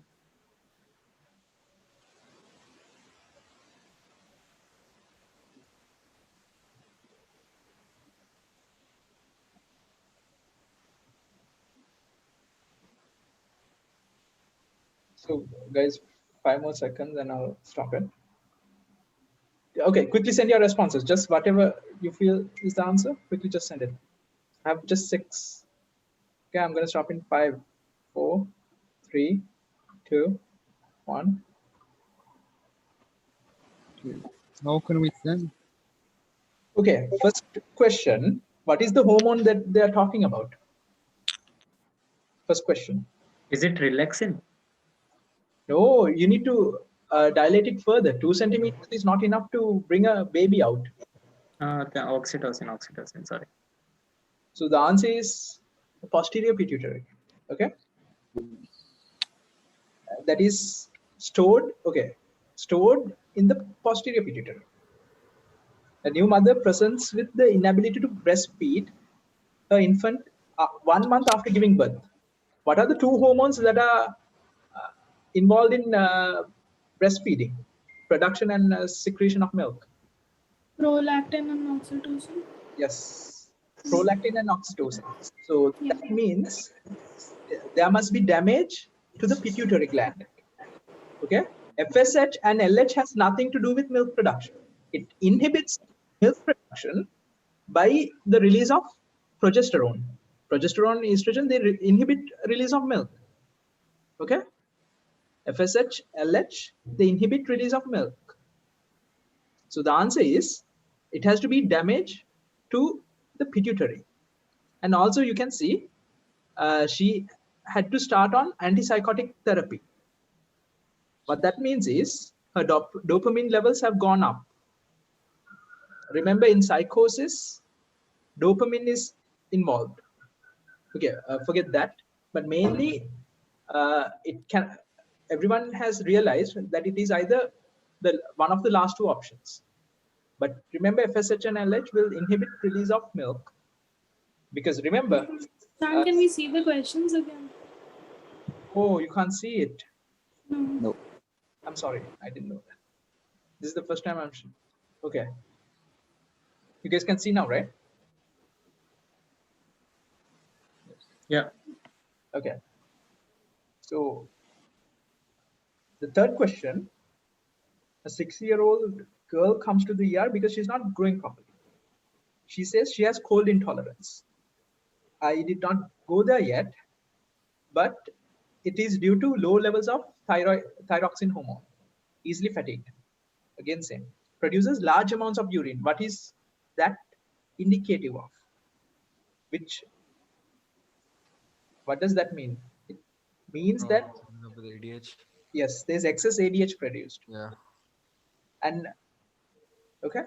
So guys, 5 more seconds and I'll stop it. Okay, quickly send your responses. Just whatever you feel is the answer, quickly just send it. I have just 6. Okay, I'm gonna stop in 5, 4, 3, 2, 1. how can we send? Okay, first question. What is the hormone that they are talking about? First question. Is it relaxin? No, you need to dilate it further. 2 centimeters is not enough to bring a baby out. Oxytocin, sorry. So the answer is posterior pituitary. Okay, that is stored. Okay, stored in the posterior pituitary. A new mother presents with the inability to breastfeed her infant 1 month after giving birth. What are the 2 hormones that are involved in breastfeeding, production and secretion of milk? Prolactin and oxytocin. Yes, prolactin and oxytocin. So that means there must be damage to the pituitary gland. Okay, FSH and LH has nothing to do with milk production. It inhibits milk production by the release of progesterone. Progesterone, estrogen, they inhibit release of milk. Okay, FSH, LH, they inhibit release of milk. So the answer is it has to be damage to the pituitary. And also you can see she had to start on antipsychotic therapy. What that means is her dopamine levels have gone up. Remember, in psychosis, dopamine is involved. Okay, forget that. But mainly, everyone has realized that it is either the one of the last 2 options. But remember, FSH and LH will inhibit release of milk. Because remember, Stan, can we see the questions again? oh, you can't see it. No. No. I'm sorry, I didn't know that. This is the first time I'm sure. Okay. You guys can see now, right? Yeah. Okay. So The third question, a 6-year-old girl comes to the ER because she's not growing properly. She says she has cold intolerance. I did not go there yet, but it is due to low levels of thyroxine hormone, easily fatigued. Again, same. Produces large amounts of urine. What is that indicative of? What does that mean? It means that, With ADH. yes, there's excess ADH produced. Yeah. And, okay.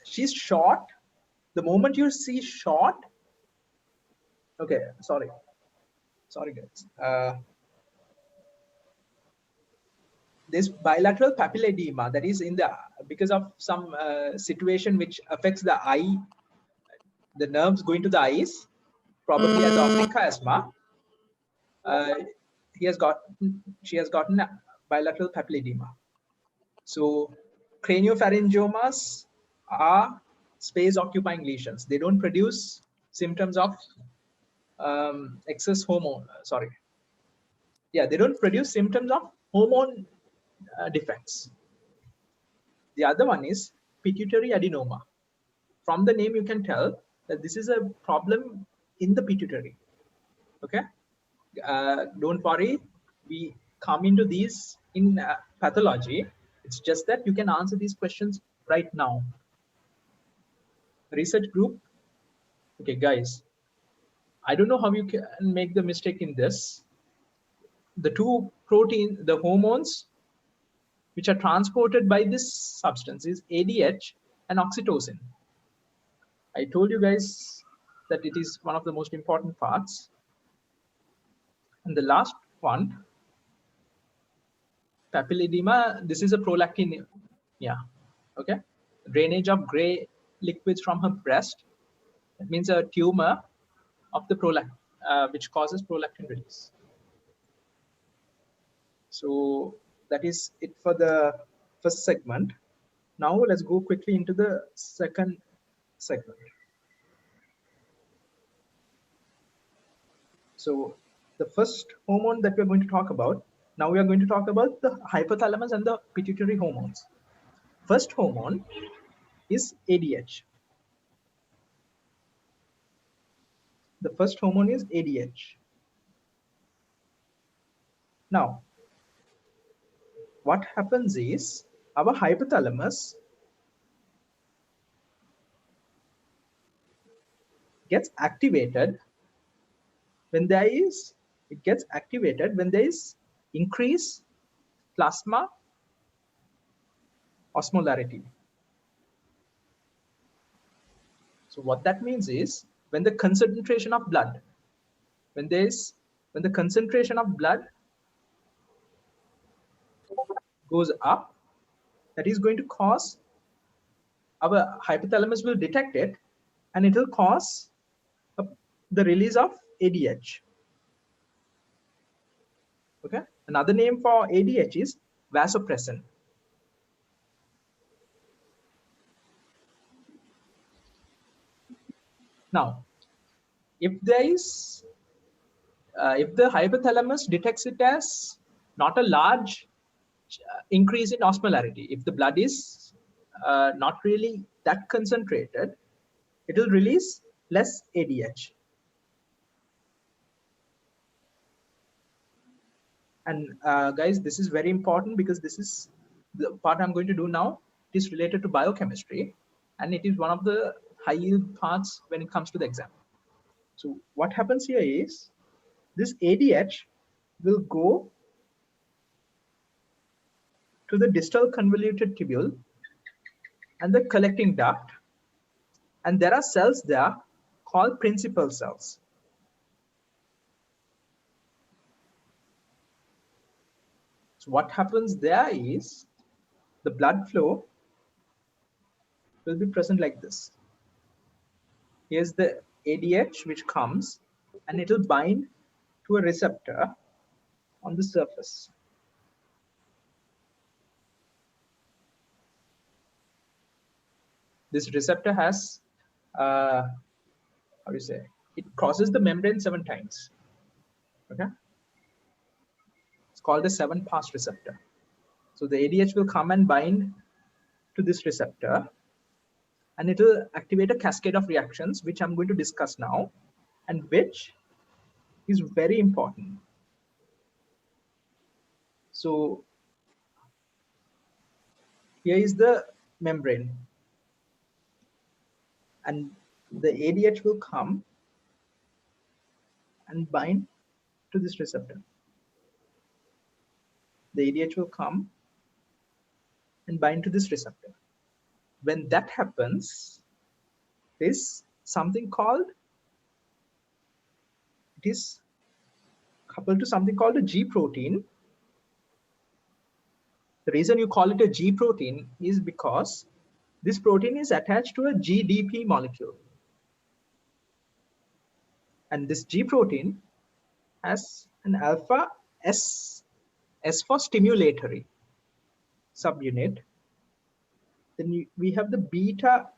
She's short. The moment you see short, okay, sorry guys. This bilateral papilla edema, that is in the, because of some situation which affects the eye, the nerves going to the eyes, probably as optic chiasma. She has gotten a bilateral papilla edema. So craniopharyngiomas are space occupying lesions. They don't produce symptoms of excess hormone. They don't produce symptoms of hormone defects. The other one is pituitary adenoma. From the name, you can tell that this is a problem in the pituitary. Okay, don't worry. We come into these in pathology. It's just that you can answer these questions right now. Research group. Okay, guys. I don't know how you can make the mistake in this. The two protein, the hormones, which are transported by this substance is ADH and oxytocin. I told you guys that it is one of the most important parts. And the last one, papilledema, this is a prolactin, okay. Drainage of gray liquids from her breast. That means a tumor of the prolactin, which causes prolactin release. So that is it for the first segment. Now let's go quickly into the second segment. So the first hormone that we're going to talk about, now we are going to talk about the hypothalamus and the pituitary hormones. First hormone is ADH. The first hormone is ADH. Now, what happens is our hypothalamus gets activated when there is, increased plasma osmolarity. So what that means is when the concentration of blood, when the concentration of blood goes up, that is going to cause, our hypothalamus will detect it and it will cause the release of ADH. Okay, another name for ADH is vasopressin. Now, if the hypothalamus detects it as not a large increase in osmolarity, if the blood is not really that concentrated, it will release less ADH. And guys, this is very important because this is the part I'm going to do now. It is related to biochemistry and it is one of the high yield parts when it comes to the exam. So what happens here is this ADH will go to the distal convoluted tubule and the collecting duct, and there are cells there called principal cells. So what happens there is the blood flow will be present like this. Here's the ADH which comes and it will bind to a receptor on the surface. This receptor has, how do you say, it crosses the membrane 7 times. Okay, It's called a 7-pass receptor. So the ADH will come and bind to this receptor, and it will activate a cascade of reactions, which I'm going to discuss now, and which is very important. So here is the membrane, and the ADH will come and bind to this receptor. The ADH will come and bind to this receptor. When that happens, there's something called, it is coupled to something called a G protein. The reason you call it a G protein is because this protein is attached to a GDP molecule. And this G protein has an alpha S for stimulatory subunit. Then we have the beta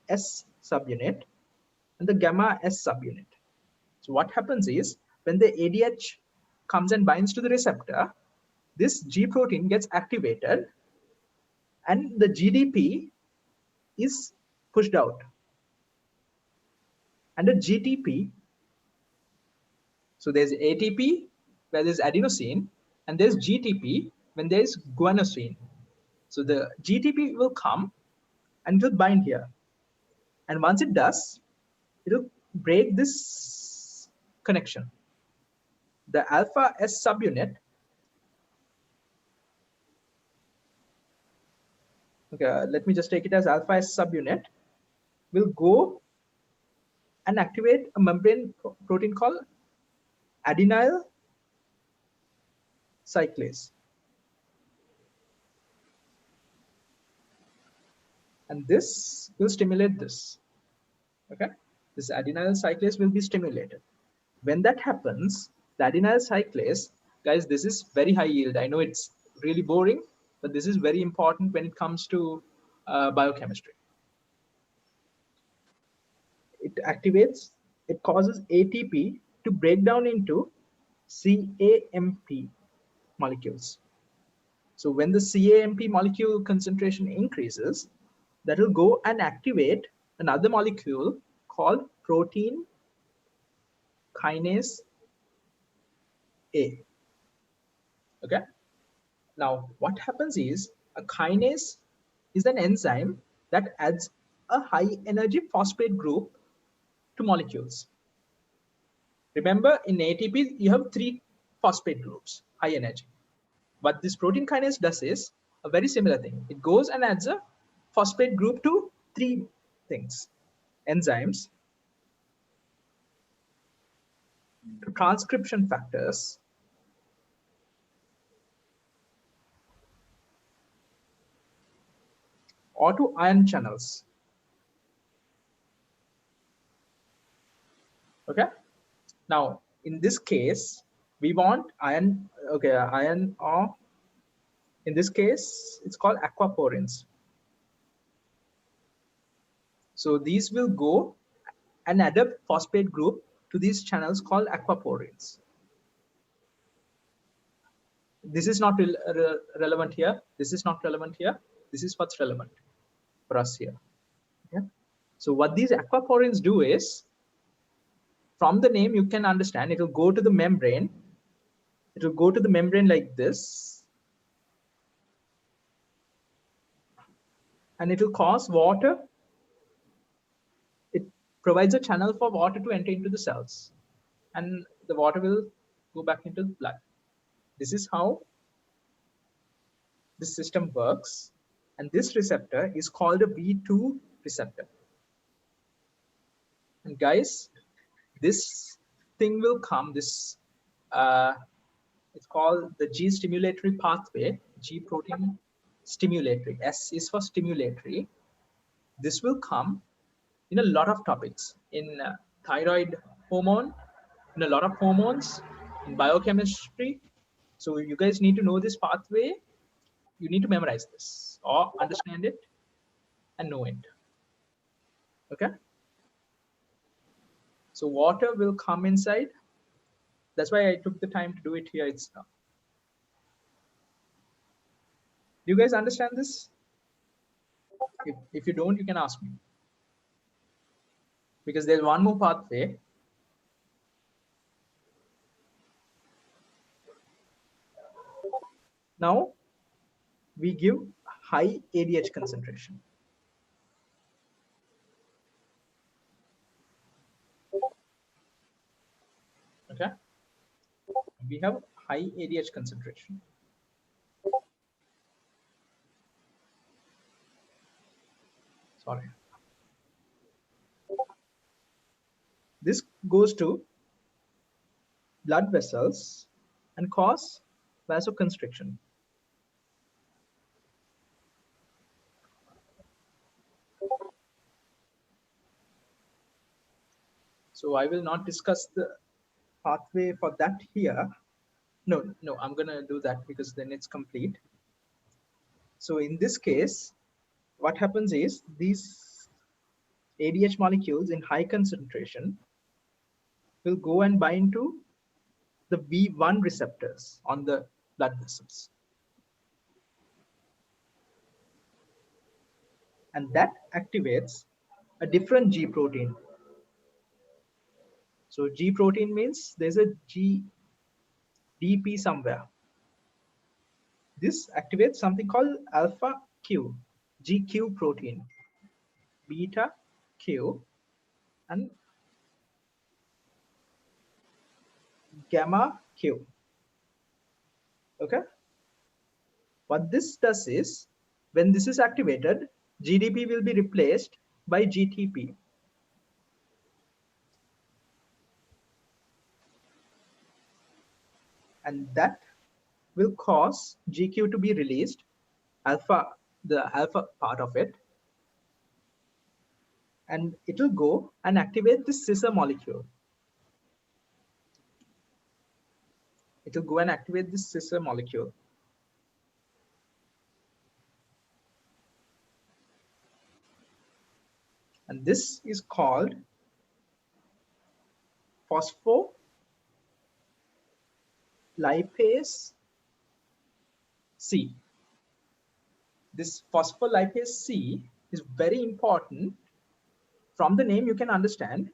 S subunit and the gamma S subunit. So what happens is when the ADH comes and binds to the receptor, this G protein gets activated and the GDP is pushed out. And the GTP, so there's ATP where there's adenosine, and there's GTP when there's guanosine. So the GTP will come and it will bind here. And once it does, it will break this connection. The alpha S subunit, okay, let me just take it as alpha S subunit, will go and activate a membrane protein called adenyl cyclase. And this will stimulate this. Okay, this adenyl cyclase will be stimulated. When that happens, the adenyl cyclase, guys, this is very high yield. I know it's really boring, but this is very important when it comes to biochemistry. It activates, it causes ATP to break down into CAMP molecules. So when the CAMP molecule concentration increases, that will go and activate another molecule called protein kinase A. Okay. Now, what happens is a kinase is an enzyme that adds a high energy phosphate group to molecules. Remember, in ATP, you have 3 phosphate groups, high energy. What this protein kinase does is a very similar thing. It goes and adds a phosphate group to 3 things: enzymes, to transcription factors, or to ion channels. Okay. Now, in this case, we want ion, okay, ion, or in this case, it's called aquaporins. So these will go and add a phosphate group to these channels called aquaporins. This is not relevant here. This is not relevant here. This is what's relevant for us here. Okay. So what these aquaporins do is, from the name you can understand, it will go to the membrane. It will go to the membrane like this, and it will cause water. It provides a channel for water to enter into the cells, and the water will go back into the blood. This is how this system works, and this receptor is called a V2 receptor. And guys, this thing will come, this it's called the G stimulatory pathway, G protein stimulatory. S is for stimulatory. This will come in a lot of topics, in thyroid hormone, in a lot of hormones, in biochemistry. So you guys need to know this pathway. You need to memorize this or understand it and know it. Okay. So water will come inside. That's why I took the time to do it here. It's Do you guys understand this? If you don't, you can ask me. Because there's one more pathway. Now, we give high ADH concentration. Okay, we have high ADH concentration. Sorry. This goes to blood vessels and cause vasoconstriction. So I will not discuss the pathway for that here. No, I'm gonna do that because then it's complete. So in this case, what happens is these ADH molecules in high concentration will go and bind to the V1 receptors on the blood vessels. And that activates a different G protein. So G protein means there's a GDP somewhere. This activates something called alpha Q, GQ protein, beta Q, and gamma Q. Okay. What this does is, when this is activated, GDP will be replaced by GTP. And that will cause GQ to be released, the alpha part of it, and it will go and activate this scissor molecule. It will go and activate this scissor molecule. And this is called phospholipase C. This phospholipase C is very important. From the name, you can understand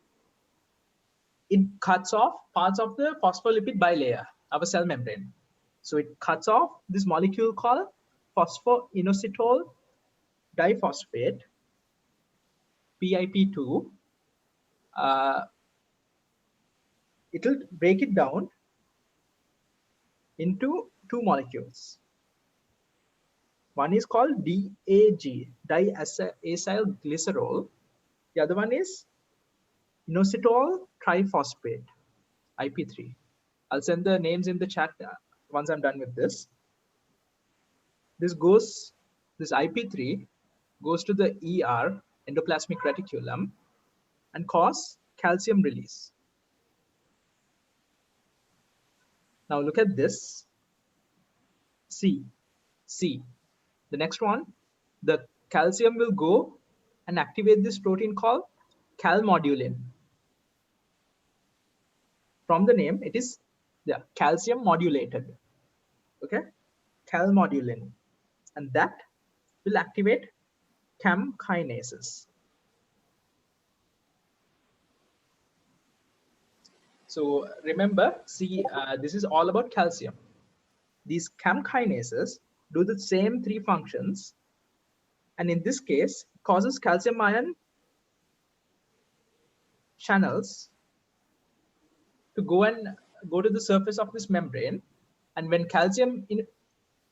it cuts off parts of the phospholipid bilayer, our cell membrane. So it cuts off this molecule called phosphoinositol diphosphate, PIP2. It will break it down into two molecules. One is called DAG, diacyl glycerol. The other one is inositol triphosphate, IP3. I'll send the names in the chat once I'm done with this. This IP3 goes to the ER, endoplasmic reticulum, and cause calcium release. Now look at this. C. The next one, the calcium will go and activate this protein called calmodulin. From the name, it is calcium modulated. Okay, calmodulin, and that will activate CAM kinases. So remember, see, this is all about calcium. These CAM kinases do the same three functions, and in this case, causes calcium ion channels to go to the surface of this membrane, and when calcium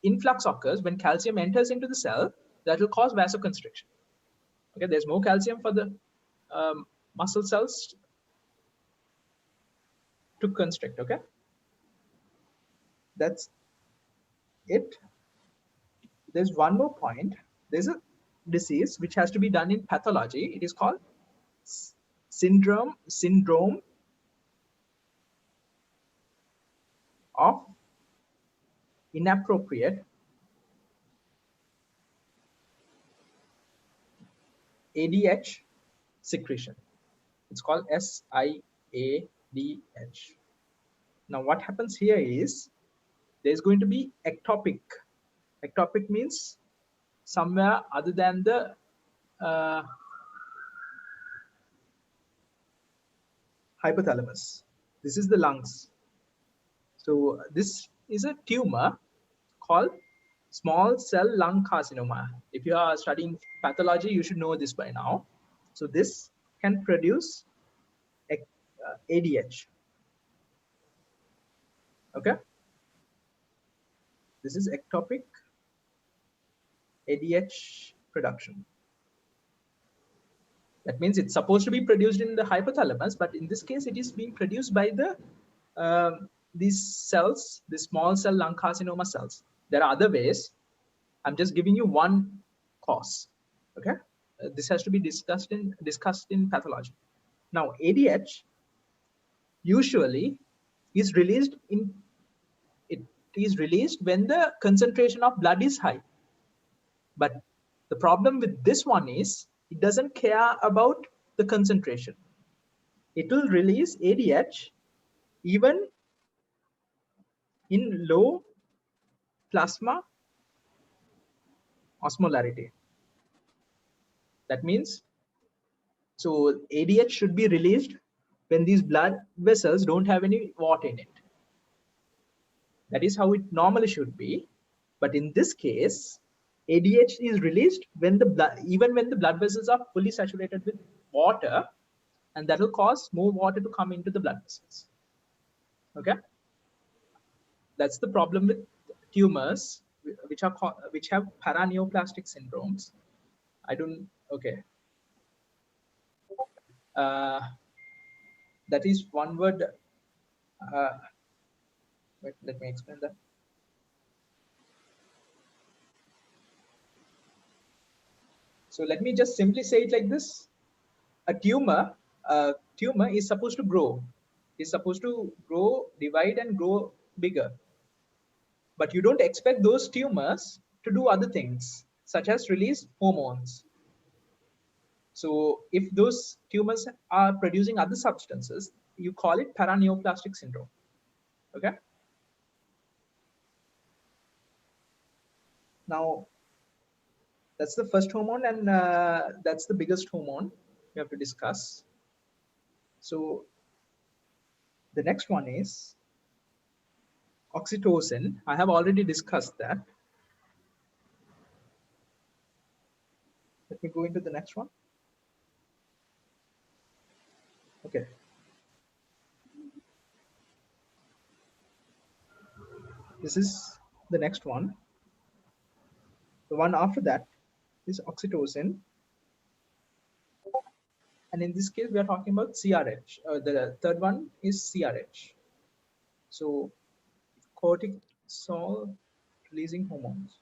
influx occurs, when calcium enters into the cell, that will cause vasoconstriction. Okay, there's more calcium for the muscle cells to constrict. Okay, that's it. There's one more point. There's a disease which has to be done in pathology. It is called syndrome of inappropriate ADH secretion. It's called SIADH. Now what happens here is there's going to be ectopic Ectopic means somewhere other than the hypothalamus. This is the lungs. So this is a tumor called small cell lung carcinoma. If you are studying pathology, you should know this by now. So this can produce ADH. Okay. This is ectopic ADH production. That means it's supposed to be produced in the hypothalamus, but in this case, it is being produced by the these cells, the small cell lung carcinoma cells. There are other ways. I'm just giving you one cause. Okay, this has to be discussed in pathology. Now, ADH usually is released when the concentration of blood is high. But the problem with this one is it doesn't care about the concentration. It will release ADH even in low plasma osmolarity. That means, so ADH should be released when these blood vessels don't have any water in it. That is how it normally should be. But in this case, ADH is released when the blood, even when the blood vessels are fully saturated with water, and that will cause more water to come into the blood vessels. Okay, that's the problem with tumors which have paraneoplastic syndromes. I don't. Okay, that is one word. Wait, let me explain that. So let me just simply say it like this: a tumor is supposed to grow. Is supposed to grow, divide, and grow bigger. But you don't expect those tumors to do other things, such as release hormones. So if those tumors are producing other substances, you call it paraneoplastic syndrome. Okay. Now, that's the first hormone, and that's the biggest hormone we have to discuss. So the next one is oxytocin. I have already discussed that. Let me go into the next one. Okay. This is the next one. The one after that is oxytocin. And in this case, we are talking about CRH. The third one is CRH. So cortisol releasing hormones.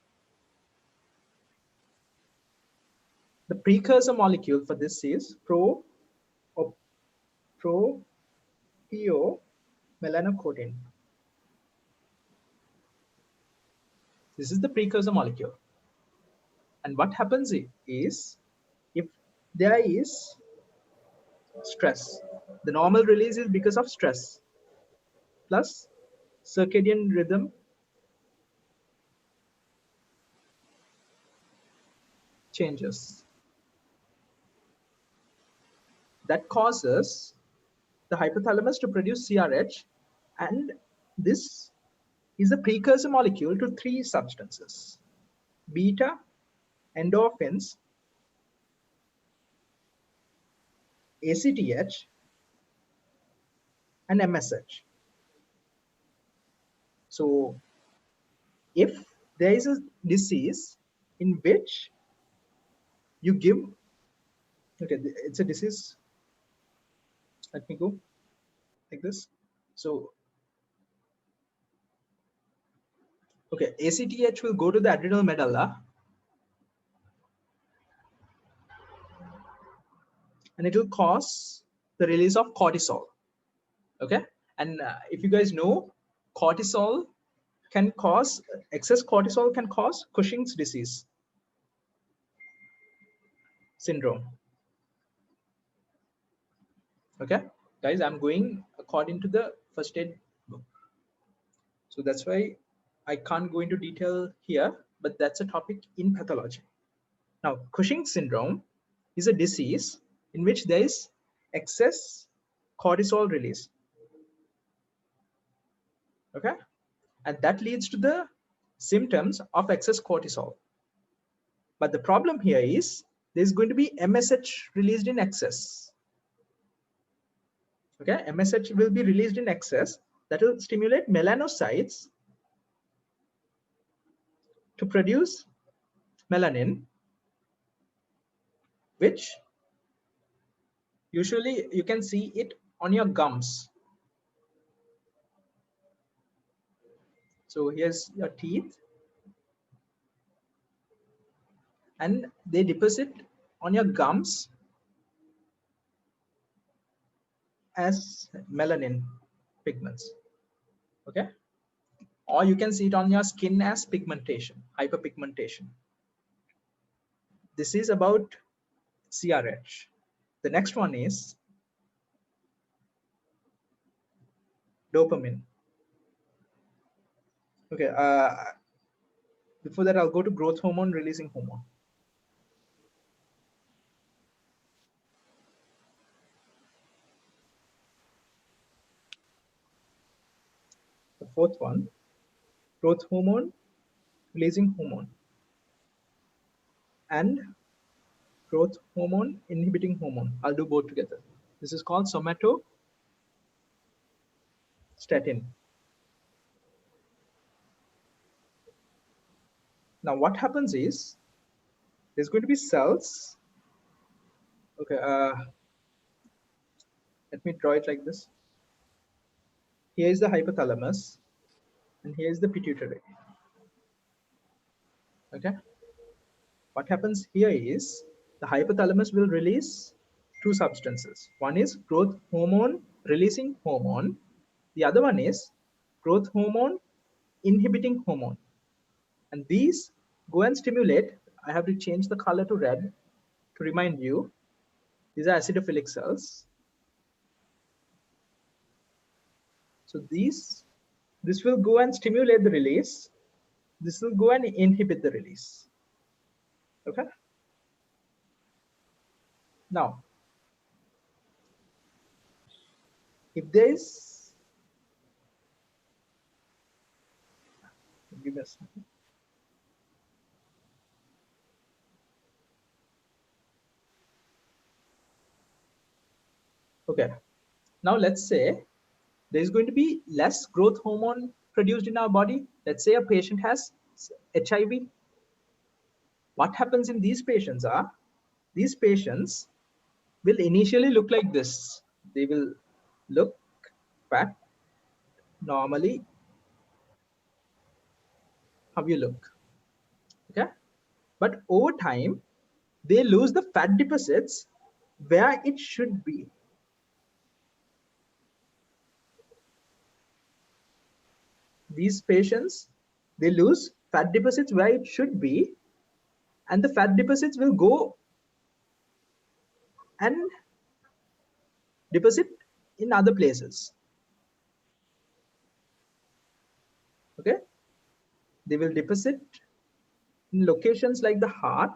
The precursor molecule for this is propionmelanocortin. This is the precursor molecule. And what happens is, if there is stress, the normal release is because of stress plus circadian rhythm changes. That causes the hypothalamus to produce CRH, and this is a precursor molecule to three substances: beta, endorphins, ACTH, and MSH. So if there is a disease in which you give, okay, it's a disease, let me go like this. So, okay, ACTH will go to the adrenal medulla, and it will cause the release of cortisol. Okay, and if you guys know, cortisol can cause, excess cortisol can cause Cushing's disease syndrome. Okay, guys, I'm going according to the first aid book. So that's why I can't go into detail here, but that's a topic in pathology. Now, Cushing syndrome is a disease in which there is excess cortisol release. Okay, and that leads to the symptoms of excess cortisol. But the problem here is there's going to be MSH released in excess. Okay, MSH will be released in excess that will stimulate melanocytes to produce melanin, which usually you can see it on your gums. So here's your teeth, and they deposit on your gums as melanin pigments. Okay, or you can see it on your skin as pigmentation, hyperpigmentation. This is about CRH. The next one is dopamine. Okay, before that I'll go to growth hormone releasing hormone. The fourth one, growth hormone releasing hormone and growth hormone inhibiting hormone. I'll do both together. This is called somatostatin. Now what happens is there's going to be cells. Okay, let me draw it like this. Here is the hypothalamus and here is the pituitary. Okay, what happens here is the hypothalamus will release two substances. One is growth hormone releasing hormone. The other one is growth hormone inhibiting hormone. And these go and stimulate. I have to change the color to red to remind you. These are acidophilic cells. So this will go and stimulate the release. This will go and inhibit the release. Okay. Now, if there is, give me a second. Okay. Now let's say there is going to be less growth hormone produced in our body. Let's say a patient has HIV. What happens in these patients are, these patients will initially look like this. They will look fat normally. How you look, okay? But over time, they lose the fat deposits where it should be. These patients, they lose fat deposits where it should be, and the fat deposits will go and deposit in other places. Okay, they will deposit in locations like the heart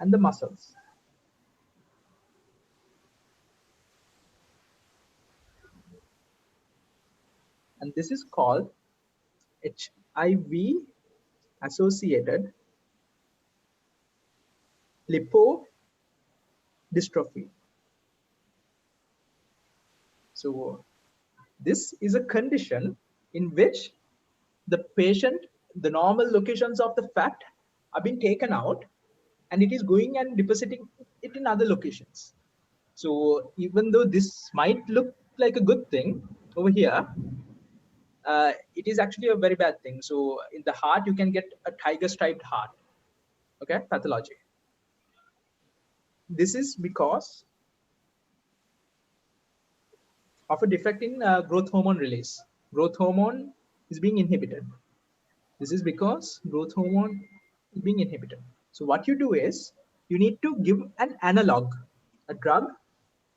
and the muscles. And this is called HIV associated lipodystrophy. So this is a condition in which the patient, the normal locations of the fat are being taken out and it is going and depositing it in other locations. So even though this might look like a good thing over here, it is actually a very bad thing. So in the heart, you can get a tiger striped heart, okay, pathology. This is because of a defect in growth hormone release. Growth hormone is being inhibited. This is because growth hormone is being inhibited. So what you do is you need to give an analog, a drug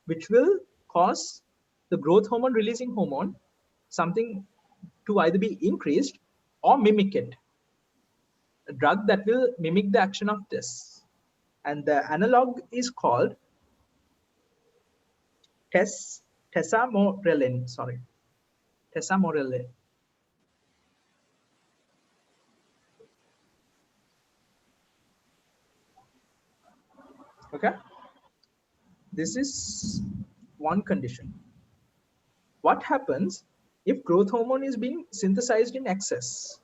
which will cause the growth hormone releasing hormone, something to either be increased or mimic it. A drug that will mimic the action of this. And the analog is called tesamorelin. Sorry, tesamorelin. Okay, this is one condition. What happens if growth hormone is being synthesized in excess?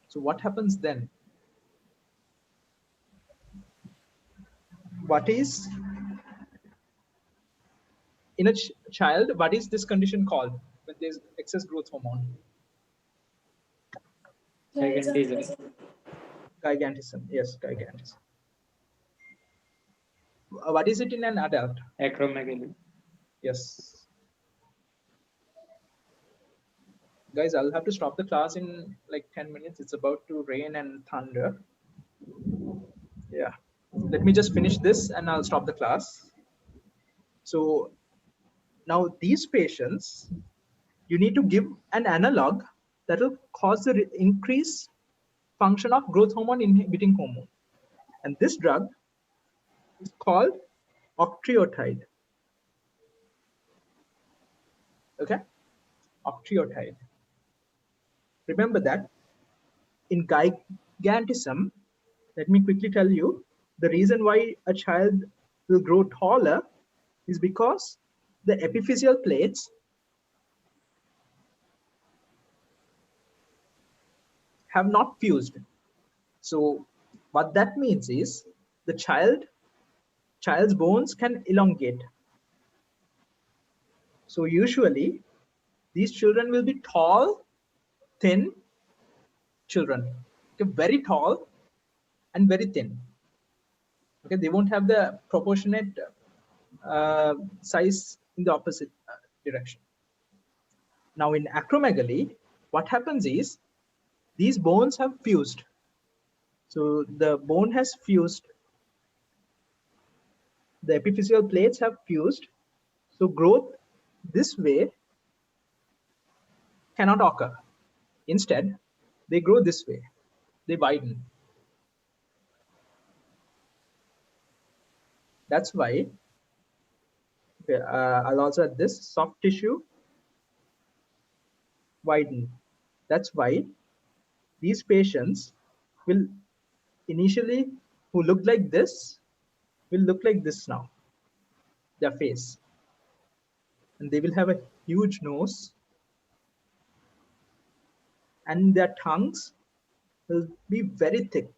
So what happens then? What is in a child? What is this condition called when there's excess growth hormone? Gigantism. Gigantism. Yes, gigantism. What is it in an adult? Acromegaly. Yes. Guys, I'll have to stop the class in like 10 minutes. It's about to rain and thunder. Yeah. Let me just finish this and I'll stop the class. So now these patients, you need to give an analog that will cause the increased function of growth hormone inhibiting hormone. And this drug is called octreotide. Okay? Octreotide. Remember that in gigantism, let me quickly tell you, the reason why a child will grow taller is because the epiphyseal plates have not fused. So what that means is the child's bones can elongate. So usually these children will be tall, thin children. Okay, very tall and very thin. Okay, they won't have the proportionate size in the opposite direction. Now in acromegaly, what happens is these bones have fused. So the bone has fused. The epiphyseal plates have fused. So growth this way cannot occur. Instead, they grow this way. They widen. That's why I'll also add this soft tissue widen. That's why these patients will initially, who look like this, will look like this now, their face. And they will have a huge nose. And their tongues will be very thick.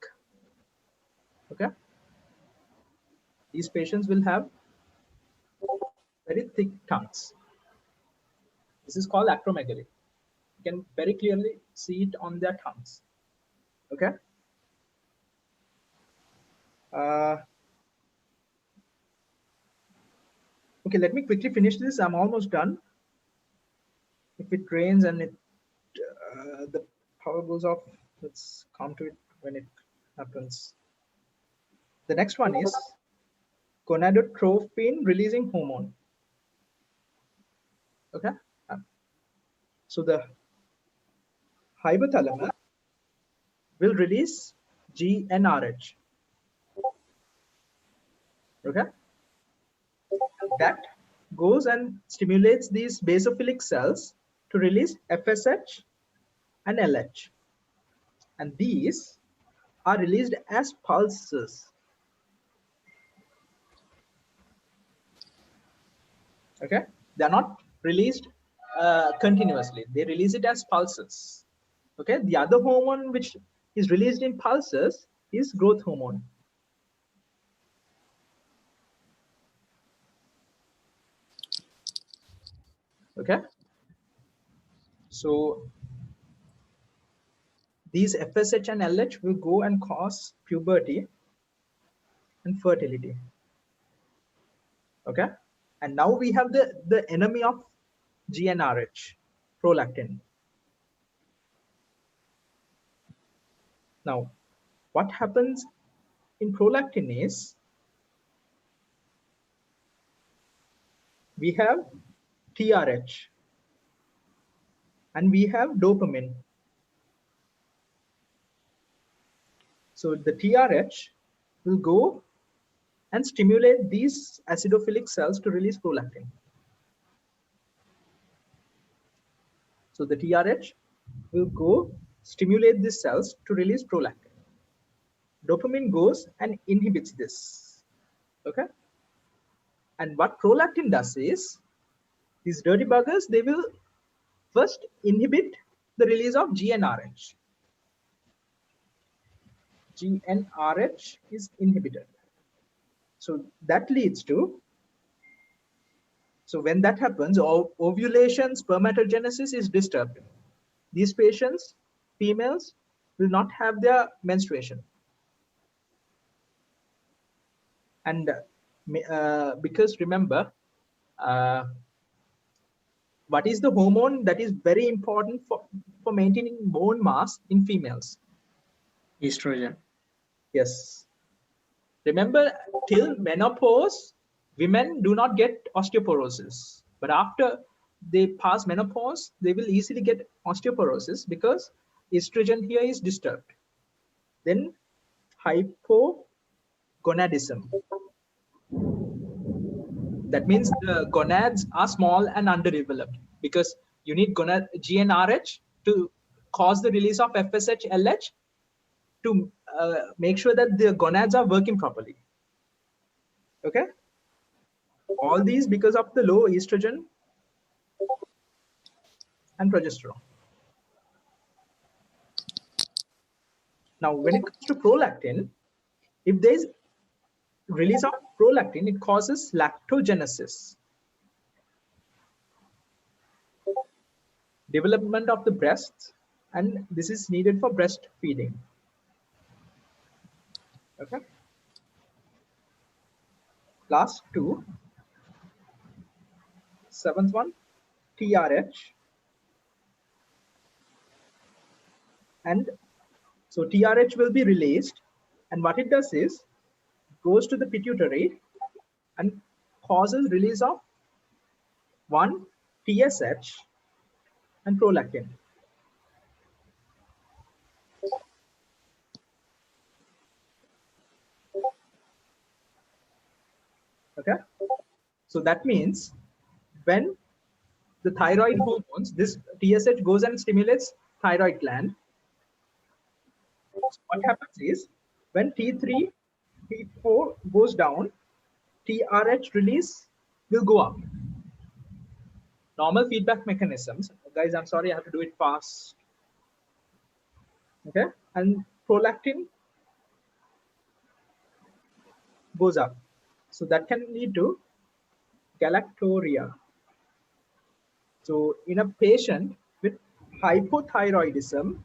Okay? These patients will have very thick tongues. This is called acromegaly. You can very clearly see it on their tongues. Okay? Okay, let me quickly finish this. I'm almost done. If it rains and the power goes off, let's come to it when it happens. The next one is gonadotropin releasing hormone. Okay? So the hypothalamus will release GnRH. Okay? That goes and stimulates these basophilic cells to release FSH and LH. And these are released as pulses. Okay? They're not released continuously. They release it as pulses. Okay? The other hormone which is released in pulses is growth hormone. Okay? So these FSH and LH will go and cause puberty and fertility. Okay? And now we have the enemy of GnRH, prolactin. Now, what happens in prolactin is we have TRH, and we have dopamine. So the TRH will go and stimulate these acidophilic cells to release prolactin. So the TRH will go stimulate these cells to release prolactin. Dopamine goes and inhibits this. Okay. And what prolactin does is, these dirty buggers, they will first inhibit the release of GnRH. GnRH is inhibited. So that leads to, so when that happens, ovulation, spermatogenesis is disturbed. These patients, females, will not have their menstruation. And because remember, what is the hormone that is very important for maintaining bone mass in females? Estrogen. Yes. Remember, till menopause, women do not get osteoporosis. But after they pass menopause, they will easily get osteoporosis because estrogen here is disturbed. Then hypogonadism. That means the gonads are small and underdeveloped because you need GnRH to cause the release of FSH, LH to make sure that the gonads are working properly. Okay. All these because of the low estrogen and progesterone. Now, when it comes to prolactin, if there is release of prolactin, it causes lactogenesis, development of the breasts, and this is needed for breastfeeding. Okay. Last two. Seventh one, TRH. And so TRH will be released, and what it does is goes to the pituitary and causes release of one TSH and prolactin. Okay, so that means when the thyroid hormones, this TSH goes and stimulates thyroid gland. So what happens is when T3, T4 goes down, TRH release will go up. Normal feedback mechanisms, guys, I'm sorry, I have to do it fast. Okay, and prolactin goes up. So that can lead to galactorrhea. So in a patient with hypothyroidism,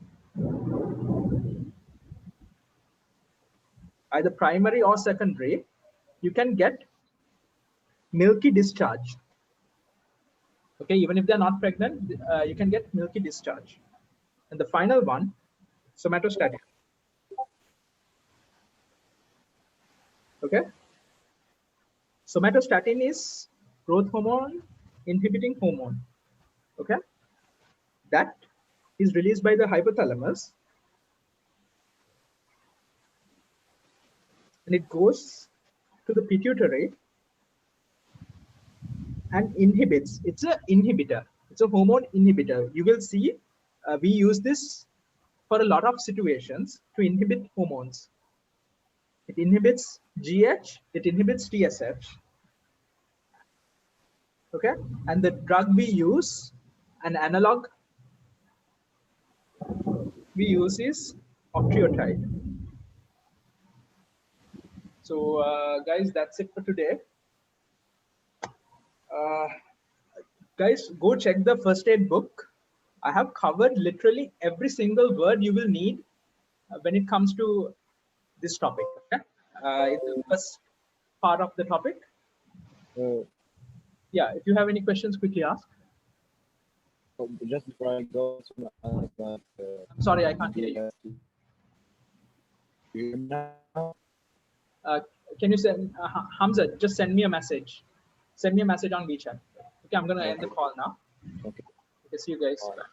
either primary or secondary, you can get milky discharge. Okay, even if they're not pregnant, you can get milky discharge. And the final one, somatostatin. Okay, somatostatin is growth hormone inhibiting hormone. Okay, that is released by the hypothalamus, and it goes to the pituitary and inhibits. It's an inhibitor. It's a hormone inhibitor. You will see we use this for a lot of situations to inhibit hormones. It inhibits GH, it inhibits TSH. Okay, and the drug we use, an analog we use is octreotide. So guys, that's it for today. Guys, go check the first aid book. I have covered literally every single word you will need when it comes to this topic. Okay? It's the first part of the topic. Yeah, if you have any questions, quickly ask. Just before I go, I'm sorry, I can't hear you. You hear me now? Can you send Hamza? Just send me a message. send me a message on WeChat. Okay, I'm gonna end the Okay. call now. Okay. Okay, see you guys. Bye. Bye.